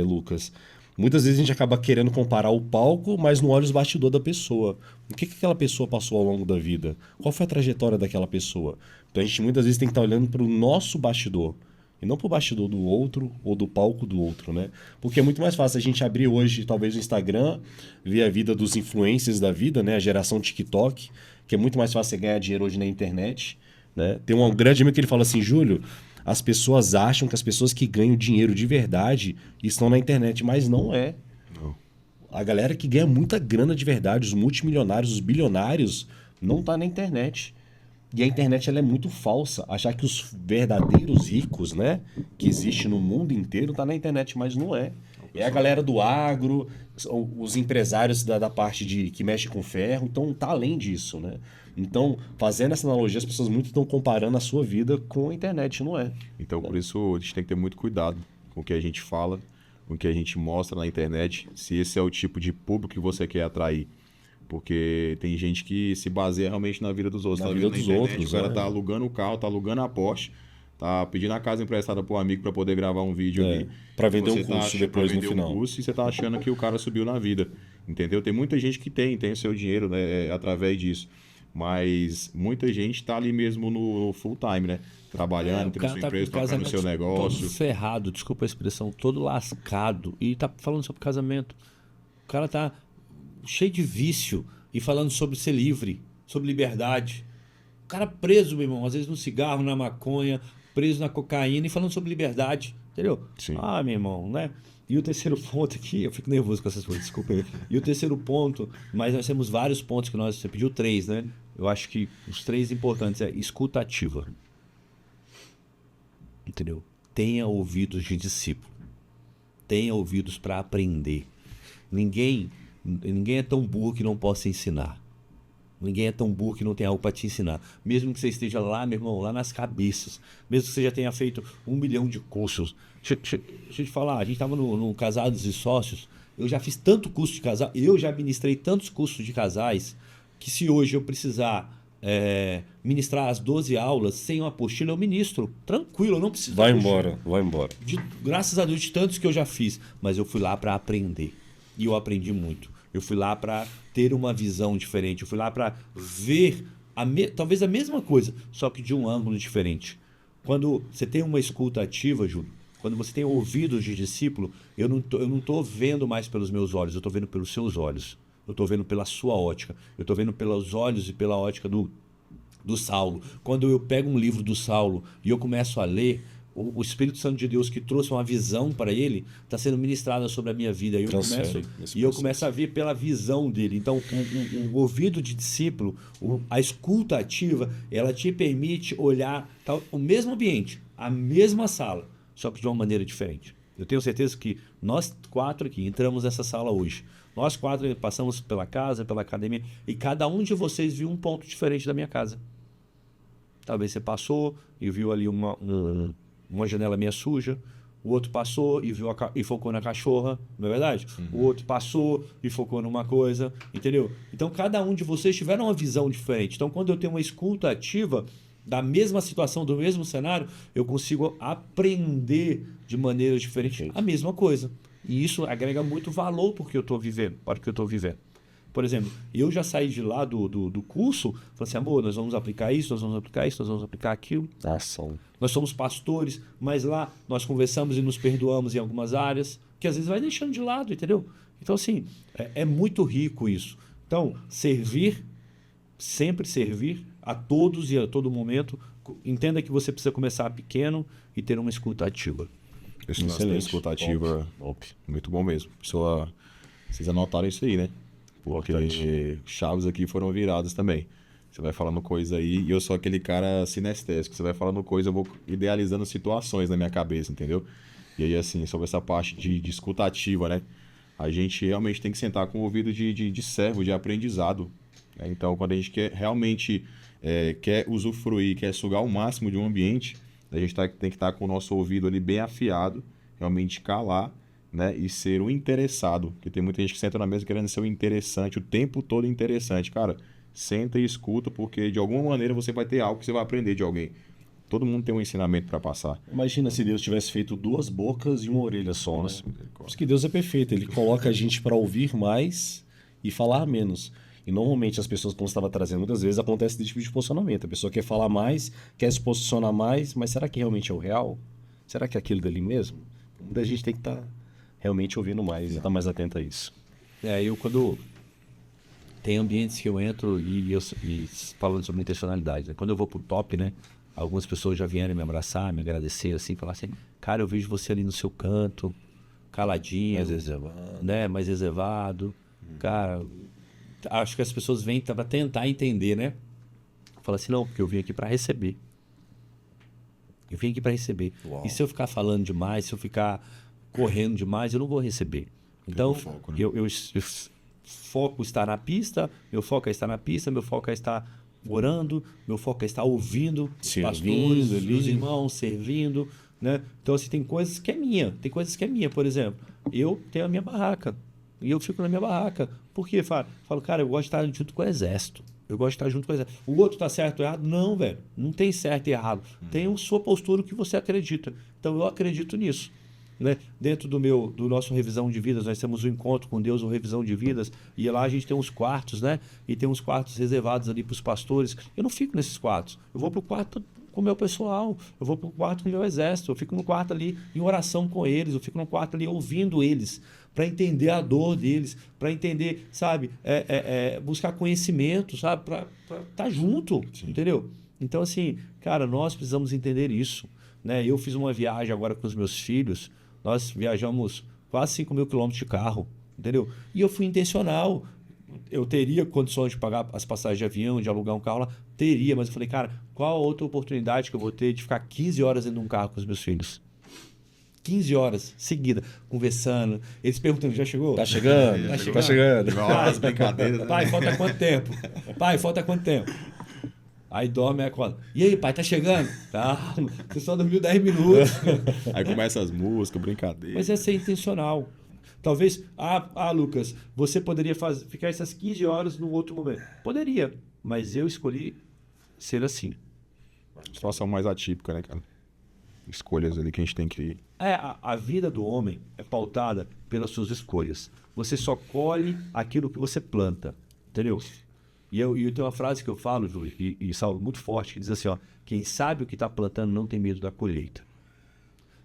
Lucas, muitas vezes a gente acaba querendo comparar o palco, mas não olha os bastidores da pessoa. O que aquela pessoa passou ao longo da vida? Qual foi a trajetória daquela pessoa? Então a gente muitas vezes tem que estar olhando para o nosso bastidor e não para o bastidor do outro ou do palco do outro, né? Porque é muito mais fácil a gente abrir hoje talvez o Instagram, ver a vida dos influencers da vida, né? A geração TikTok, que é muito mais fácil você ganhar dinheiro hoje na internet, né? Tem um grande amigo que ele fala assim, Júlio, as pessoas acham que as pessoas que ganham dinheiro de verdade estão na internet, mas não é. Não. A galera que ganha muita grana de verdade, os multimilionários, os bilionários, não tá na internet. E a internet ela é muito falsa. Achar que os verdadeiros ricos, né, que existe no mundo inteiro, tá na internet, mas não é. É a galera do agro, os empresários da parte que mexe com ferro, então tá além disso, né? Então, fazendo essa analogia, as pessoas muito estão comparando a sua vida com a internet, não é? Então, por isso, a gente tem que ter muito cuidado com o que a gente fala, com o que a gente mostra na internet, se esse é o tipo de público que você quer atrair. Porque tem gente que se baseia realmente na vida dos outros. Na vida dos outros. O cara tá alugando o carro, tá alugando a Porsche, tá pedindo a casa emprestada pro amigo para poder gravar um vídeo ali. Para vender um curso depois no final. E você tá achando que o cara subiu na vida. Entendeu? Tem muita gente que tem o seu dinheiro, né, através disso. Mas muita gente tá ali mesmo no full time, né? Trabalhando, tendo sua empresa, tocando o seu negócio. Todo ferrado, desculpa a expressão, todo lascado. E tá falando sobre casamento. O cara tá cheio de vício e falando sobre ser livre, sobre liberdade. O cara preso, meu irmão, às vezes no cigarro, na maconha, preso na cocaína e falando sobre liberdade. Entendeu? Sim. Ah, meu irmão, né? E o terceiro ponto aqui, eu fico nervoso com essas coisas, desculpa aí. E o terceiro ponto, mas nós temos vários pontos que você pediu 3, né? Eu acho que os 3 importantes é escuta ativa. Entendeu? Tenha ouvidos de discípulo. Tenha ouvidos para aprender. Ninguém é tão burro que não possa ensinar. Ninguém é tão burro que não tem algo para te ensinar. Mesmo que você esteja lá, meu irmão, lá nas cabeças. Mesmo que você já tenha feito 1 milhão de cursos. Deixa eu te falar, a gente estava no Casados e Sócios. Eu já fiz tanto curso de casal. Eu já ministrei tantos cursos de casais que se hoje eu precisar ministrar as 12 aulas sem uma apostila, eu ministro. Tranquilo, eu não preciso. Vai embora. Graças a Deus, de tantos que eu já fiz. Mas eu fui lá para aprender. E eu aprendi muito. Eu fui lá para ter uma visão diferente. Eu fui lá para ver talvez a mesma coisa, só que de um ângulo diferente. Quando você tem uma escuta ativa, Júlio, quando você tem ouvidos de discípulo, eu não estou vendo mais pelos meus olhos, eu estou vendo pelos seus olhos. Eu estou vendo pela sua ótica. Eu estou vendo pelos olhos e pela ótica do Saulo. Quando eu pego um livro do Saulo e eu começo a ler, o Espírito Santo de Deus que trouxe uma visão para ele está sendo ministrada sobre a minha vida. E eu começo a ver pela visão dele. Então, o ouvido de discípulo, a escuta ativa, ela te permite olhar o mesmo ambiente, a mesma sala, só que de uma maneira diferente. Eu tenho certeza que nós 4 aqui entramos nessa sala hoje. Nós 4 passamos pela casa, pela academia, e cada um de vocês viu um ponto diferente da minha casa. Talvez você passou e viu ali uma janela meio suja, o outro passou e focou na cachorra, não é verdade? O outro passou e focou numa coisa, entendeu? Então, cada um de vocês tiveram uma visão diferente. Então, quando eu tenho uma escuta ativa da mesma situação, do mesmo cenário, eu consigo aprender de maneira diferente a mesma coisa. E isso agrega muito valor porque eu estou vivendo, para o que eu estou vivendo. Por exemplo, eu já saí de lá do curso, falei assim, amor, nós vamos aplicar isso, nós vamos aplicar isso, nós vamos aplicar aquilo. Ação. Nós somos pastores, mas lá nós conversamos e nos perdoamos em algumas áreas, que às vezes vai deixando de lado, entendeu? Então, assim, é muito rico isso. Então, servir, sempre servir a todos e a todo momento. Entenda que você precisa começar pequeno e ter uma escuta ativa. Esse lance da Excelente. escuta ativa, muito bom mesmo. Pessoa, vocês anotaram isso aí, né? Porque chaves aqui foram viradas também. Você vai falando coisa aí e eu sou aquele cara sinestésico. Você vai falando coisa, eu vou idealizando situações na minha cabeça, entendeu? E aí, assim, sobre essa parte de escuta ativa, né? A gente realmente tem que sentar com o ouvido de servo, de aprendizado. Né? Então, quando a gente quer realmente quer usufruir, quer sugar o máximo de um ambiente, a gente tem que estar com o nosso ouvido ali bem afiado, realmente calar, né? E ser um interessado. Porque tem muita gente que senta na mesa querendo ser um interessante, o tempo todo interessante. Cara, senta e escuta, porque de alguma maneira você vai ter algo que você vai aprender de alguém. Todo mundo tem um ensinamento para passar. Imagina se Deus tivesse feito 2 bocas e uma orelha só, né? Por isso que Deus é perfeito. Ele coloca a gente para ouvir mais e falar menos. E normalmente as pessoas, como você estava trazendo, muitas vezes acontece esse tipo de posicionamento. A pessoa quer falar mais, quer se posicionar mais, mas será que realmente é o real? Será que é aquilo dali mesmo? Muita gente tem que estar realmente ouvindo mais e estar mais atento a isso. Eu quando... Tem ambientes que eu entro e falando sobre intencionalidade, né? Quando eu vou pro top, né? Algumas pessoas já vieram me abraçar, me agradecer, assim, falar assim, cara, eu vejo você ali no seu canto, caladinho, Mais reservado. né? Mais reservado. Cara, acho que as pessoas vêm para tentar entender, né? Fala assim, não, porque eu vim aqui para receber. Eu vim aqui para receber. Uau. E se eu ficar falando demais, se eu ficar correndo demais, eu não vou receber. Então, foco, né? eu foco estar na pista, meu foco é estar na pista, meu foco é estar orando, meu foco é estar ouvindo os Servindo pastores, ali. os irmãos, servindo, né? Então, assim, tem coisas que é minha, por exemplo, eu tenho a minha barraca e eu fico na minha barraca. Por quê? Falo, cara, eu gosto de estar junto com o exército. Eu gosto de estar junto com o exército. O outro tá certo ou errado? Não, velho. Não tem certo e errado. Tem a sua postura, o que você acredita. Então, eu acredito nisso. Né? Dentro do nosso revisão de vidas, nós temos um encontro com Deus, uma revisão de vidas, e lá a gente tem uns quartos, né? E tem uns quartos reservados ali para os pastores. Eu não fico nesses quartos, eu vou para o quarto com o meu pessoal, eu vou para o quarto com o meu exército, eu fico no quarto ali em oração com eles, eu fico no quarto ali ouvindo eles, para entender a dor deles, para entender, sabe, buscar conhecimento, sabe, para estar junto, entendeu? Então, assim, cara, nós precisamos entender isso, né? Eu fiz uma viagem agora com os meus filhos. Nós viajamos quase 5 mil quilômetros de carro, entendeu? E eu fui intencional. Eu teria condições de pagar as passagens de avião, de alugar um carro lá? Teria, mas eu falei, cara, qual a outra oportunidade que eu vou ter de ficar 15 horas dentro de um carro com os meus filhos? 15 horas seguida, conversando. Eles perguntando, já chegou? Tá chegando, tá chegando. Igual as brincadeiras, né? Pai, falta quanto tempo? Pai, falta quanto tempo? Aí dorme e acorda. E aí, pai, tá chegando? Tá. Você só dormiu 10 minutos. Aí começa as músicas, brincadeiras. Mas é ser intencional. Talvez, Lucas, você poderia ficar essas 15 horas num outro momento. Poderia, mas eu escolhi ser assim. Situação mais atípica, né, cara? Escolhas ali que a gente tem que ir. A vida do homem é pautada pelas suas escolhas. Você só colhe aquilo que você planta. Entendeu? E eu tenho uma frase que eu falo, Júlio, e Saulo, muito forte, que diz assim, ó, quem sabe o que está plantando não tem medo da colheita.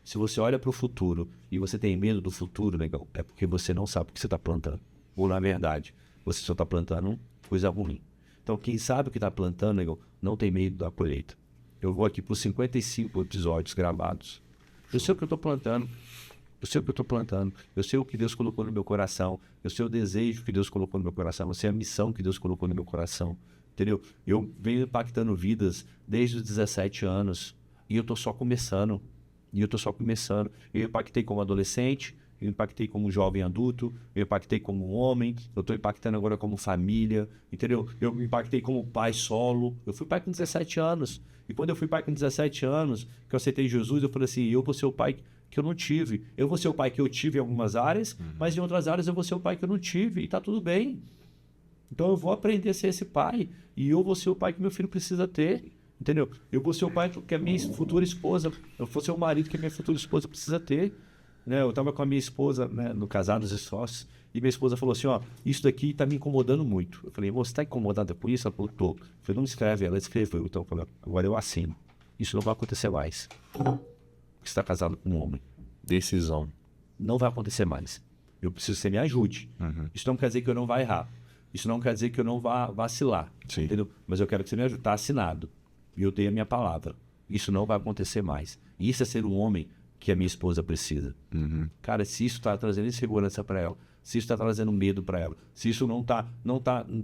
Se você olha para o futuro e você tem medo do futuro, negão, é porque você não sabe o que você está plantando. Ou, na verdade, você só está plantando coisa ruim. Então, quem sabe o que está plantando, negão, não tem medo da colheita. Eu vou aqui por 55 episódios gravados. Eu sei o que eu estou plantando. Eu sei o que eu estou plantando, eu sei o que Deus colocou no meu coração, eu sei o desejo que Deus colocou no meu coração, eu sei a missão que Deus colocou no meu coração, entendeu? Eu venho impactando vidas desde os 17 anos e eu estou só começando, Eu impactei como adolescente, eu impactei como jovem adulto, eu impactei como homem, eu estou impactando agora como família, entendeu? Eu impactei como pai solo, eu fui pai com 17 anos. E quando eu fui pai com 17 anos, que eu aceitei Jesus, eu falei assim, eu vou ser o pai que eu não tive. Eu vou ser o pai que eu tive em algumas áreas, mas em outras áreas eu vou ser o pai que eu não tive. E tá tudo bem. Então eu vou aprender a ser esse pai. E eu vou ser o pai que meu filho precisa ter. Entendeu? Eu vou ser o pai que a minha futura esposa, eu vou ser o marido que a minha futura esposa precisa ter. né? Eu tava com a minha esposa, né, no Casados e Sócios, e minha esposa falou assim, ó, isso daqui tá me incomodando muito. Eu falei, você tá incomodada por isso? Ela falou, tô. Eu falei, não escreve, ela escreveu. Então eu falei, agora eu assino. Isso não vai acontecer mais. Você está casado com um homem. Decisão. Não vai acontecer mais. Eu preciso que você me ajude. Isso não quer dizer que eu não vá errar. Isso não quer dizer que eu não vá vacilar. Sim. Entendeu? Mas eu quero que você me ajude. Está assinado. E eu dei a minha palavra. Isso não vai acontecer mais. Isso é ser um homem que a minha esposa precisa. Cara, se isso está trazendo insegurança para ela, se isso está trazendo medo para ela, se isso não tá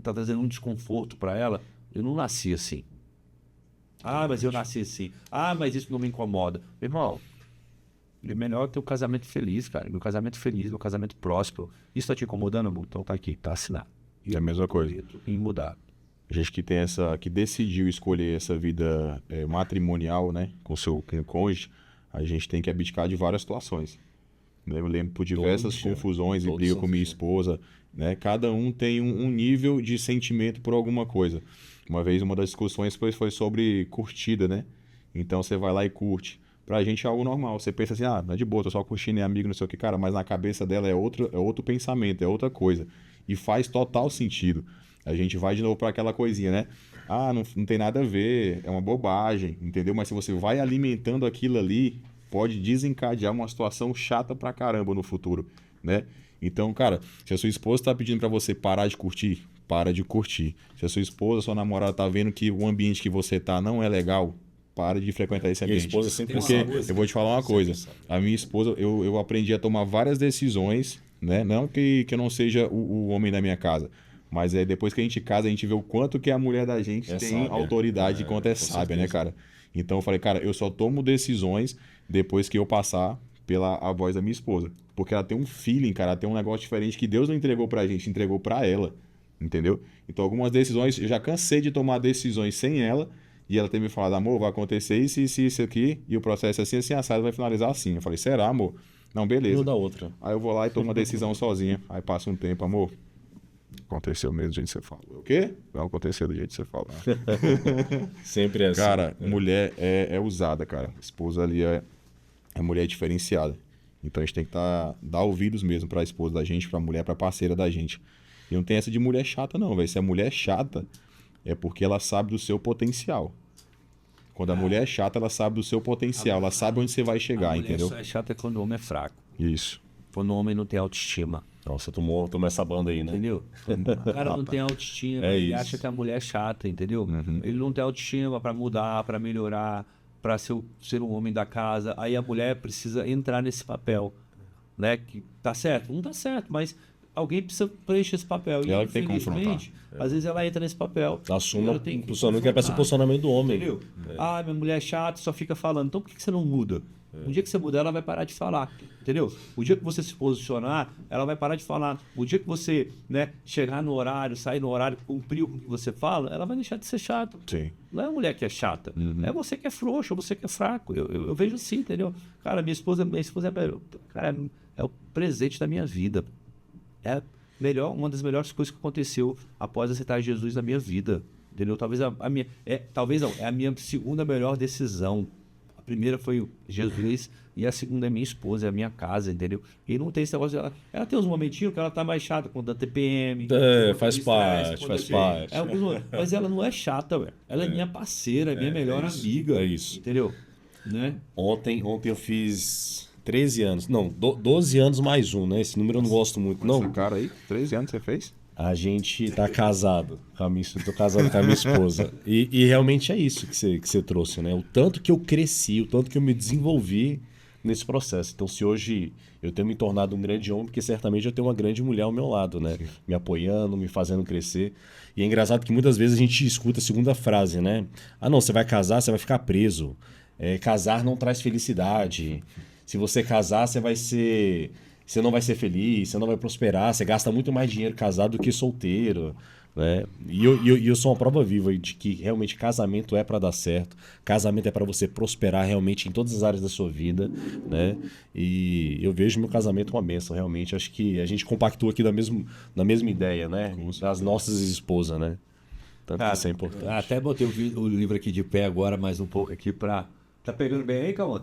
trazendo um desconforto para ela, eu não nasci assim. Ah, mas eu nasci assim. Ah, mas isso não me incomoda. Meu irmão, é melhor ter um casamento feliz, cara. Meu casamento feliz, meu casamento próspero. Isso tá te incomodando, amor? Então tá aqui, tá assinado. É a mesma coisa. Em mudar. A gente que tem que decidiu escolher essa vida matrimonial, né, com seu cônjuge, a gente tem que abdicar de várias situações. Eu lembro por diversas confusões e briga com minha esposa, né? Cada um tem um nível de sentimento por alguma coisa. Uma vez, uma das discussões foi sobre curtida, né? Então você vai lá e curte. Pra gente é algo normal. Você pensa assim, não é de boa, tô só curtindo, é amigo, não sei o que, cara, mas na cabeça dela é outro pensamento, é outra coisa. E faz total sentido. A gente vai de novo para aquela coisinha, né? Não tem nada a ver, é uma bobagem, entendeu? Mas se você vai alimentando aquilo ali, pode desencadear uma situação chata pra caramba no futuro, né? Então, cara, se a sua esposa tá pedindo para você parar de curtir, para de curtir. Se a sua esposa, sua namorada tá vendo que o ambiente que você tá não é legal, para de frequentar esse ambiente. E a esposa sempre Porque sabe. eu vou te falar uma coisa, a minha esposa, eu aprendi a tomar várias decisões, né? Não que eu não seja o homem da minha casa, mas depois que a gente casa, a gente vê o quanto que a mulher da gente tem sábia. autoridade, quanto é sábia, né, cara? Então eu falei, cara, eu só tomo decisões depois que eu passar pela voz da minha esposa. Porque ela tem um feeling, cara, ela tem um negócio diferente que Deus não entregou pra gente, entregou pra ela, entendeu? Então algumas decisões, eu já cansei de tomar decisões sem ela, e ela tem me falado, amor, vai acontecer isso aqui, e o processo é assim, assim, assado, vai finalizar assim. Eu falei, será, amor? Não, beleza. Uma da outra. Aí eu vou lá e tomo uma decisão sozinha. Aí passa um tempo, amor, aconteceu mesmo do jeito que você fala. O quê? Vai acontecer do jeito que você fala. Sempre é assim. Cara, mulher é usada, cara. A esposa ali é mulher diferenciada. Então a gente tem que dar ouvidos mesmo pra esposa da gente, pra mulher, pra parceira da gente. E não tem essa de mulher chata, não, velho. Se a mulher é chata, é porque ela sabe do seu potencial. Quando a mulher é chata, ela sabe do seu potencial. Ela sabe onde você vai chegar, entendeu? Só é chata quando o homem é fraco. Isso. Quando o homem não tem autoestima. Nossa, tomou essa banda aí, né? Entendeu? O cara não tem autoestima, É ele isso. acha que a mulher é chata, entendeu? Ele não tem autoestima para mudar, para melhorar, para ser um homem da casa. Aí a mulher precisa entrar nesse papel, né? Que tá certo? Não tá certo, mas alguém precisa preencher esse papel. E Ela que tem que infelizmente, às vezes ela entra nesse papel. Assume Ela tem o posicionamento que é pra ser o posicionamento do homem. Entendeu? Minha mulher é chata, só fica falando. Então por que você não muda? O dia que você mudar, ela vai parar de falar, entendeu? O dia que você se posicionar, ela vai parar de falar. O dia que você, né, chegar no horário, sair no horário, cumprir o que você fala, ela vai deixar de ser chata. Sim. Não é a mulher que é chata, é você que é frouxo, você que é fraco. Eu vejo assim, entendeu? Cara, minha esposa cara, é o presente da minha vida. É uma das melhores coisas que aconteceu após aceitar Jesus na minha vida, entendeu? Talvez é a minha segunda melhor decisão. A primeira foi Jesus e a segunda é minha esposa, é a minha casa, entendeu? E não tem esse negócio dela. Ela tem uns momentinhos que ela tá mais chata, quando dá TPM. Faz parte. Mas ela não é chata, velho. Ela é minha parceira, é minha melhor amiga. É isso. Entendeu? Né? Ontem eu fiz 13 anos. Não, 12 anos mais um, né? Esse número eu não gosto muito, não. Esse cara aí, 13 anos você fez? A gente tá casado. Tô casado com a minha esposa. E realmente é isso que você trouxe, né? O tanto que eu cresci, o tanto que eu me desenvolvi nesse processo. Então, se hoje eu tenho me tornado um grande homem, porque certamente eu tenho uma grande mulher ao meu lado, né? Sim. Me apoiando, me fazendo crescer. E é engraçado que muitas vezes a gente escuta a segunda frase, né? Não, você vai casar, você vai ficar preso. Casar não traz felicidade. Se você casar, você não vai ser feliz, você não vai prosperar, você gasta muito mais dinheiro casado do que solteiro, né? E eu sou uma prova viva de que realmente casamento é para dar certo, casamento é para você prosperar realmente em todas as áreas da sua vida, né? E eu vejo meu casamento uma bênção, realmente. Acho que a gente compactua aqui na mesma ideia, né? Das nossas esposas, né? Tanto que isso é importante. Até botei o livro aqui de pé agora, mais um pouco aqui pra... Tá pegando bem aí, Calma?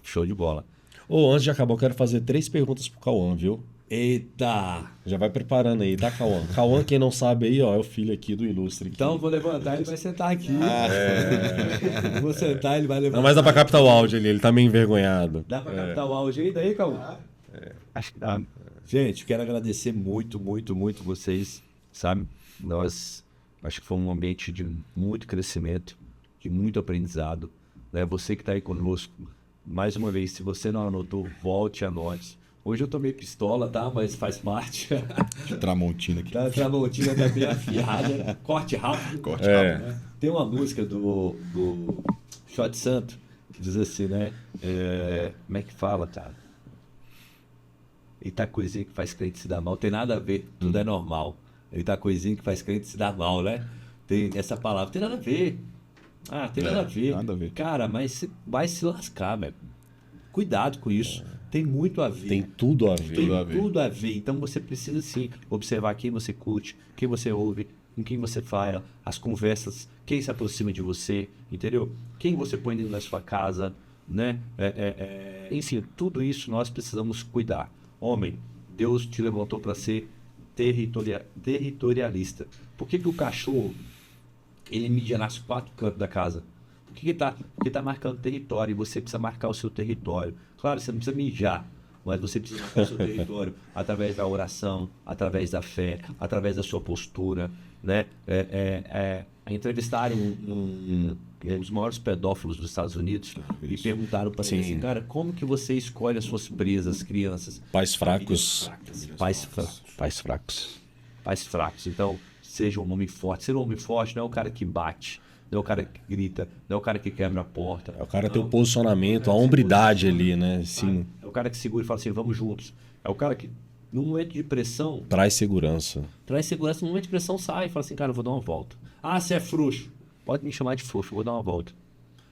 Show de bola. Ô, antes de acabar, eu quero fazer 3 perguntas pro Cauã, viu? Eita! Já vai preparando aí, tá, Cauã? Cauã, quem não sabe aí, ó, é o filho aqui do Ilustre. Aqui. Então vou levantar, ele vai sentar aqui. Vou sentar, ele vai levantar. Não, mas dá pra captar o áudio ali, ele tá meio envergonhado. Dá pra captar o áudio aí daí, Cauã? Acho que dá. Gente, quero agradecer muito vocês, sabe? Nós, acho que foi um ambiente de muito crescimento, de muito aprendizado, né? Você que está aí conosco, mais uma vez, se você não anotou, volte a nós. Hoje eu tô meio pistola, tá? Mas faz parte. Tramontina aqui. A Tramontina tá bem afiada. Corte rápido. Corte rápido, Né? Tem uma música do Shot Santo que diz assim, né? Como é que fala, cara? Eita coisinha que faz crente se dar mal. Tem nada a ver, tudo é normal. Eita coisinha que faz crente se dar mal, né? Tem essa palavra, tem nada a ver. Ah, tem nada a ver. Nada a ver. Cara, mas você vai se lascar, velho. Cuidado com isso. Tem muito a ver. Tem tudo a ver. Tem tudo a ver. tudo a ver. Então você precisa sim observar quem você curte, quem você ouve, com quem você fala, as conversas, quem se aproxima de você, entendeu? Quem você põe dentro da sua casa, né? Enfim, tudo isso nós precisamos cuidar. Homem, Deus te levantou para ser territorialista. Por que o cachorro ele mija nas 4 cantos da casa? Porque tá marcando território e você precisa marcar o seu território. Claro, você não precisa mijar, mas você precisa marcar o seu território através da oração, através da fé, através da sua postura, né? Entrevistaram um dos maiores pedófilos dos Estados Unidos e perguntaram para ele assim, cara, como que você escolhe as suas presas, crianças? Pais fracos. Pais fracos. Pais fracos. Então, seja um homem forte. Ser um homem forte não é o cara que bate, não é o cara que grita, não é o cara que quebra a porta. É o cara ter o posicionamento, a hombridade ali, né? Sim. É o cara que segura e fala assim, vamos juntos. É o cara que, num momento de pressão, Traz segurança. traz segurança, num momento de pressão sai e fala assim, cara, eu vou dar uma volta. Ah, você é frouxo. Pode me chamar de frouxo, eu vou dar uma volta.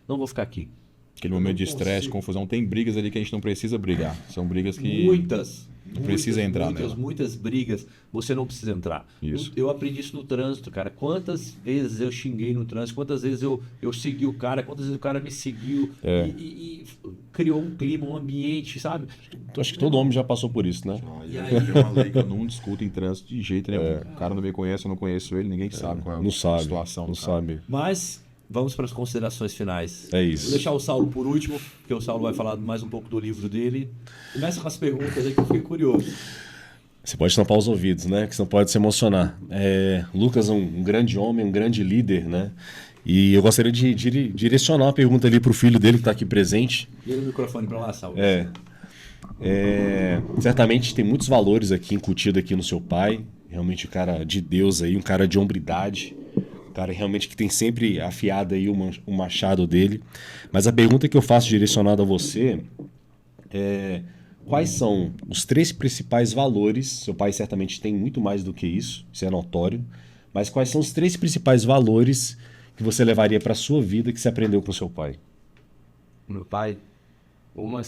Não vou ficar aqui. Aquele momento de estresse, confusão. Tem brigas ali que a gente não precisa brigar. São brigas que... Muitas. Não precisa entrar nela. Muitas brigas, você não precisa entrar. Isso. Eu aprendi isso no trânsito, cara. Quantas vezes eu xinguei no trânsito, quantas vezes eu segui o cara, quantas vezes o cara me seguiu e criou um clima, um ambiente, sabe? Acho que todo homem já passou por isso, né? É uma lei que eu não discuto em trânsito de jeito nenhum. O cara não me conhece, eu não conheço ele, ninguém sabe qual é Não a sabe. situação. Não sabe. Mas vamos para as considerações finais. É isso. Vou deixar o Saulo por último, porque o Saulo vai falar mais um pouco do livro dele. Começa com as perguntas aí que eu fiquei curioso. Você pode tampar os ouvidos, né? Que você não pode se emocionar. Lucas é um grande homem, um grande líder, né? E eu gostaria de direcionar uma pergunta ali para o filho dele que está aqui presente. Vira o microfone para lá, Saulo. Certamente tem muitos valores aqui incutidos aqui no seu pai. Realmente um cara de Deus aí, um cara de hombridade. Um cara realmente que tem sempre afiado aí o machado dele. Mas a pergunta que eu faço direcionada a você é... Quais são os 3 principais valores? Seu pai certamente tem muito mais do que isso é notório. Mas quais são os 3 principais valores que você levaria para a sua vida que você aprendeu com seu pai? Meu pai, um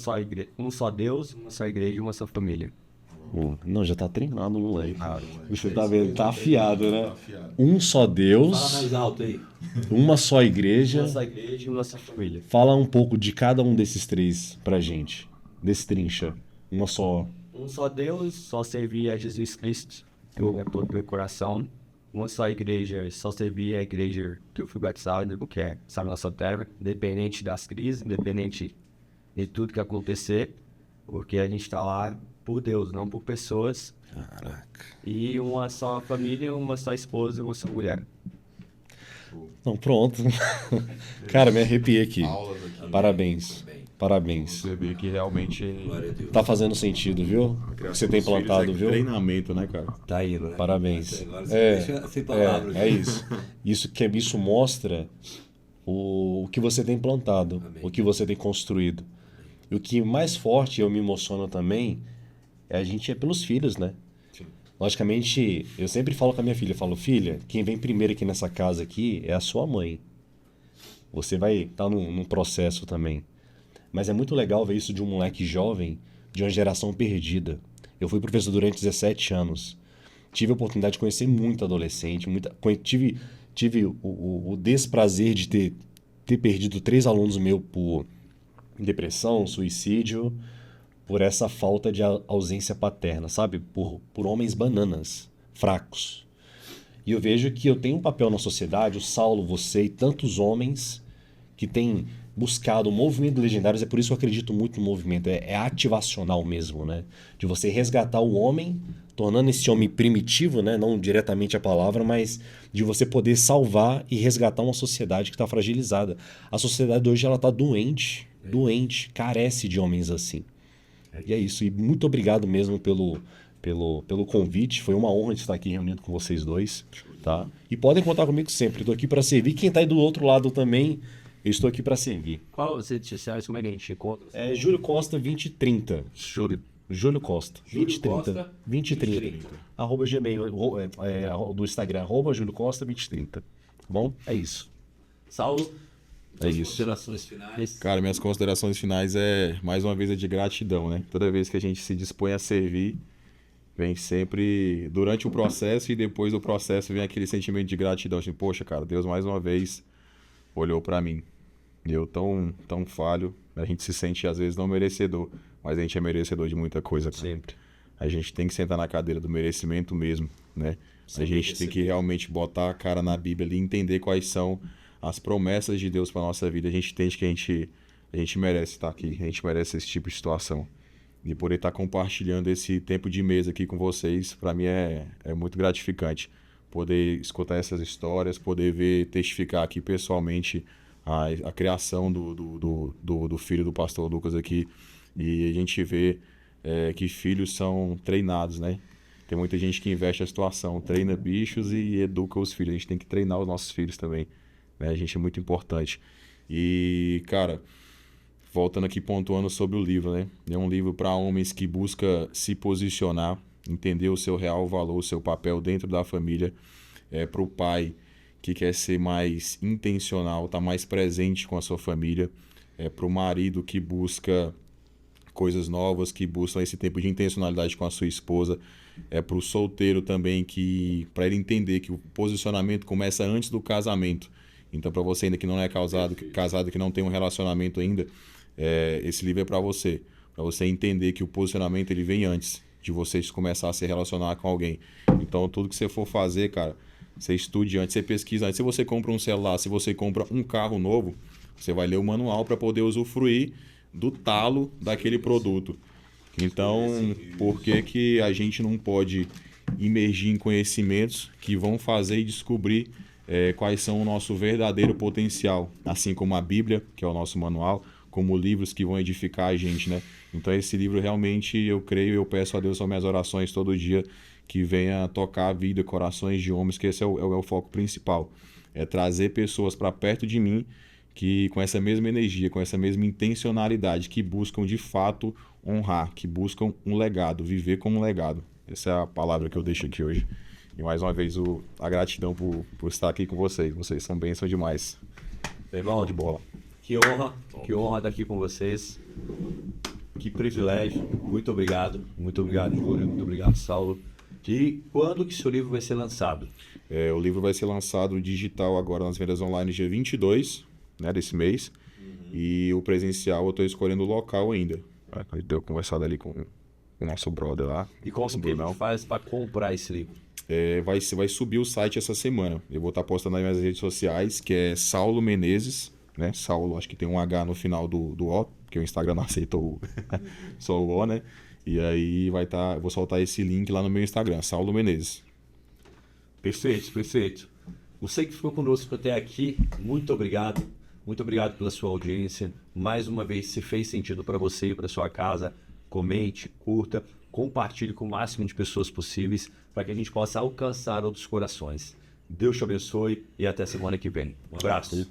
só Deus, uma só igreja e uma só família. Não, já tá treinado, moleque. Você tá vendo? Tá afiado, né? Um só Fala Deus, mais alto aí. uma só igreja. Uma só igreja e uma só família. Fala um pouco de cada um desses 3 pra gente. Destrincha. Uma só. Um só Deus, só servir a Jesus Cristo, com todo o meu coração. Uma só igreja, só servir a igreja que eu fui batizado, que é, sabe, nossa terra, independente das crises, independente de tudo que acontecer, porque a gente está lá por Deus, não por pessoas. Caraca. E uma só família, uma só esposa e uma só mulher. Não, pronto. Cara, me arrepiei aqui. Aulas aqui. Parabéns. Parabéns. Você vê que realmente... Tá fazendo sentido, viu? O que você tem plantado, viu? Treinamento, né, cara? Tá aí, né? Parabéns. Agora você deixa sem palavras. Isso mostra o que você tem plantado, o que você tem construído. E o que mais forte, eu me emociono também, a gente é pelos filhos, né? Sim. Logicamente, eu sempre falo com a minha filha, eu falo, filha, quem vem primeiro aqui nessa casa aqui é a sua mãe. Você vai estar num processo também. Mas é muito legal ver isso de um moleque jovem, de uma geração perdida. Eu fui professor durante 17 anos. Tive a oportunidade de conhecer muito adolescente. Tive o desprazer de ter perdido 3 alunos meus por depressão, suicídio. por essa falta de ausência paterna, sabe? Por homens bananas, fracos. E eu vejo que eu tenho um papel na sociedade, o Saulo, você e tantos homens que têm buscado o movimento Legendários. É por isso que eu acredito muito no movimento, é ativacional mesmo, né? De você resgatar o homem, tornando esse homem primitivo, né? Não diretamente a palavra, mas de você poder salvar e resgatar uma sociedade que está fragilizada. A sociedade hoje ela está doente, carece de homens assim. E é isso, e muito obrigado mesmo pelo convite, foi uma honra estar aqui reunido com vocês dois, tá? E podem contar comigo sempre, estou aqui para servir. Quem está aí do outro lado também, eu estou aqui para servir. Qual as redes sociais? Como é que a gente encontra? É Júlio Costa 2030. Júlio Costa 2030. 2030. Arroba Gmail, do Instagram, arroba Júlio Costa 2030. Tá bom? É isso. Saulo, É isso. considerações finais. Cara, minhas considerações finais mais uma vez, de gratidão, né? Toda vez que a gente se dispõe a servir, vem sempre, durante o processo e depois do processo, vem aquele sentimento de gratidão. Assim, poxa, cara, Deus mais uma vez olhou pra mim. Eu tão falho, a gente se sente às vezes não merecedor, mas a gente é merecedor de muita coisa. Cara. Sempre. A gente tem que sentar na cadeira do merecimento mesmo, né? A gente tem que realmente botar a cara na Bíblia e entender quais são as promessas de Deus para nossa vida. A gente entende que a gente merece estar aqui, a gente merece esse tipo de situação. E poder estar compartilhando esse tempo de mesa aqui com vocês, para mim é muito gratificante. Poder escutar essas histórias, poder testificar aqui pessoalmente a criação do filho do pastor Lucas aqui. E a gente vê que filhos são treinados, né? Tem muita gente que investe a situação, treina bichos e educa os filhos. A gente tem que treinar os nossos filhos também, né? A gente é muito importante. E, cara, voltando aqui pontuando sobre o livro, né? É um livro para homens que busca se posicionar, entender o seu real valor, o seu papel dentro da família. Para o pai que quer ser mais intencional, tá mais presente com a sua família. Para o marido que busca coisas novas, que busca esse tempo de intencionalidade com a sua esposa. Para o solteiro também, para ele entender que o posicionamento começa antes do casamento. Então, para você ainda que não é casado, que não tem um relacionamento ainda, esse livro é para você entender que o posicionamento ele vem antes de você começar a se relacionar com alguém. Então, tudo que você for fazer, cara, você estude antes, você pesquisa antes. Se você compra um celular, se você compra um carro novo, você vai ler o manual para poder usufruir do talo daquele produto. Então, por que a gente não pode imergir em conhecimentos que vão fazer e descobrir quais são o nosso verdadeiro potencial, assim como a Bíblia, que é o nosso manual, como livros que vão edificar a gente, né? Então esse livro realmente, eu creio, eu peço a Deus, são minhas orações todo dia, que venha tocar a vida, corações de homens, que esse é o foco principal. É trazer pessoas para perto de mim que com essa mesma energia, com essa mesma intencionalidade, que buscam de fato honrar, que buscam um legado, viver como um legado. Essa é a palavra que eu deixo aqui hoje. E mais uma vez a gratidão por estar aqui com vocês. Vocês são bênção demais. Irmão de bola. Que honra estar aqui com vocês. Que privilégio. Muito obrigado, Júlio. Muito obrigado, Saulo. E quando que seu livro vai ser lançado? O livro vai ser lançado digital agora nas vendas online dia 22, né, desse mês. E o presencial eu estou escolhendo o local ainda. Eu tenho conversado ali com o nosso brother lá. E como que ele faz para comprar esse livro? Vai subir o site essa semana. Eu vou estar postando nas minhas redes sociais, que é Saulo Menezes, né? Saulo, acho que tem um H no final do O, porque o Instagram não aceitou só o O, né? E aí vou soltar esse link lá no meu Instagram, Saulo Menezes. Perfeito. Você que ficou conosco até aqui, muito obrigado. Muito obrigado pela sua audiência. Mais uma vez, se fez sentido para você e para sua casa, comente, curta, compartilhe com o máximo de pessoas possíveis para que a gente possa alcançar outros corações. Deus te abençoe e até semana que vem. Um abraço.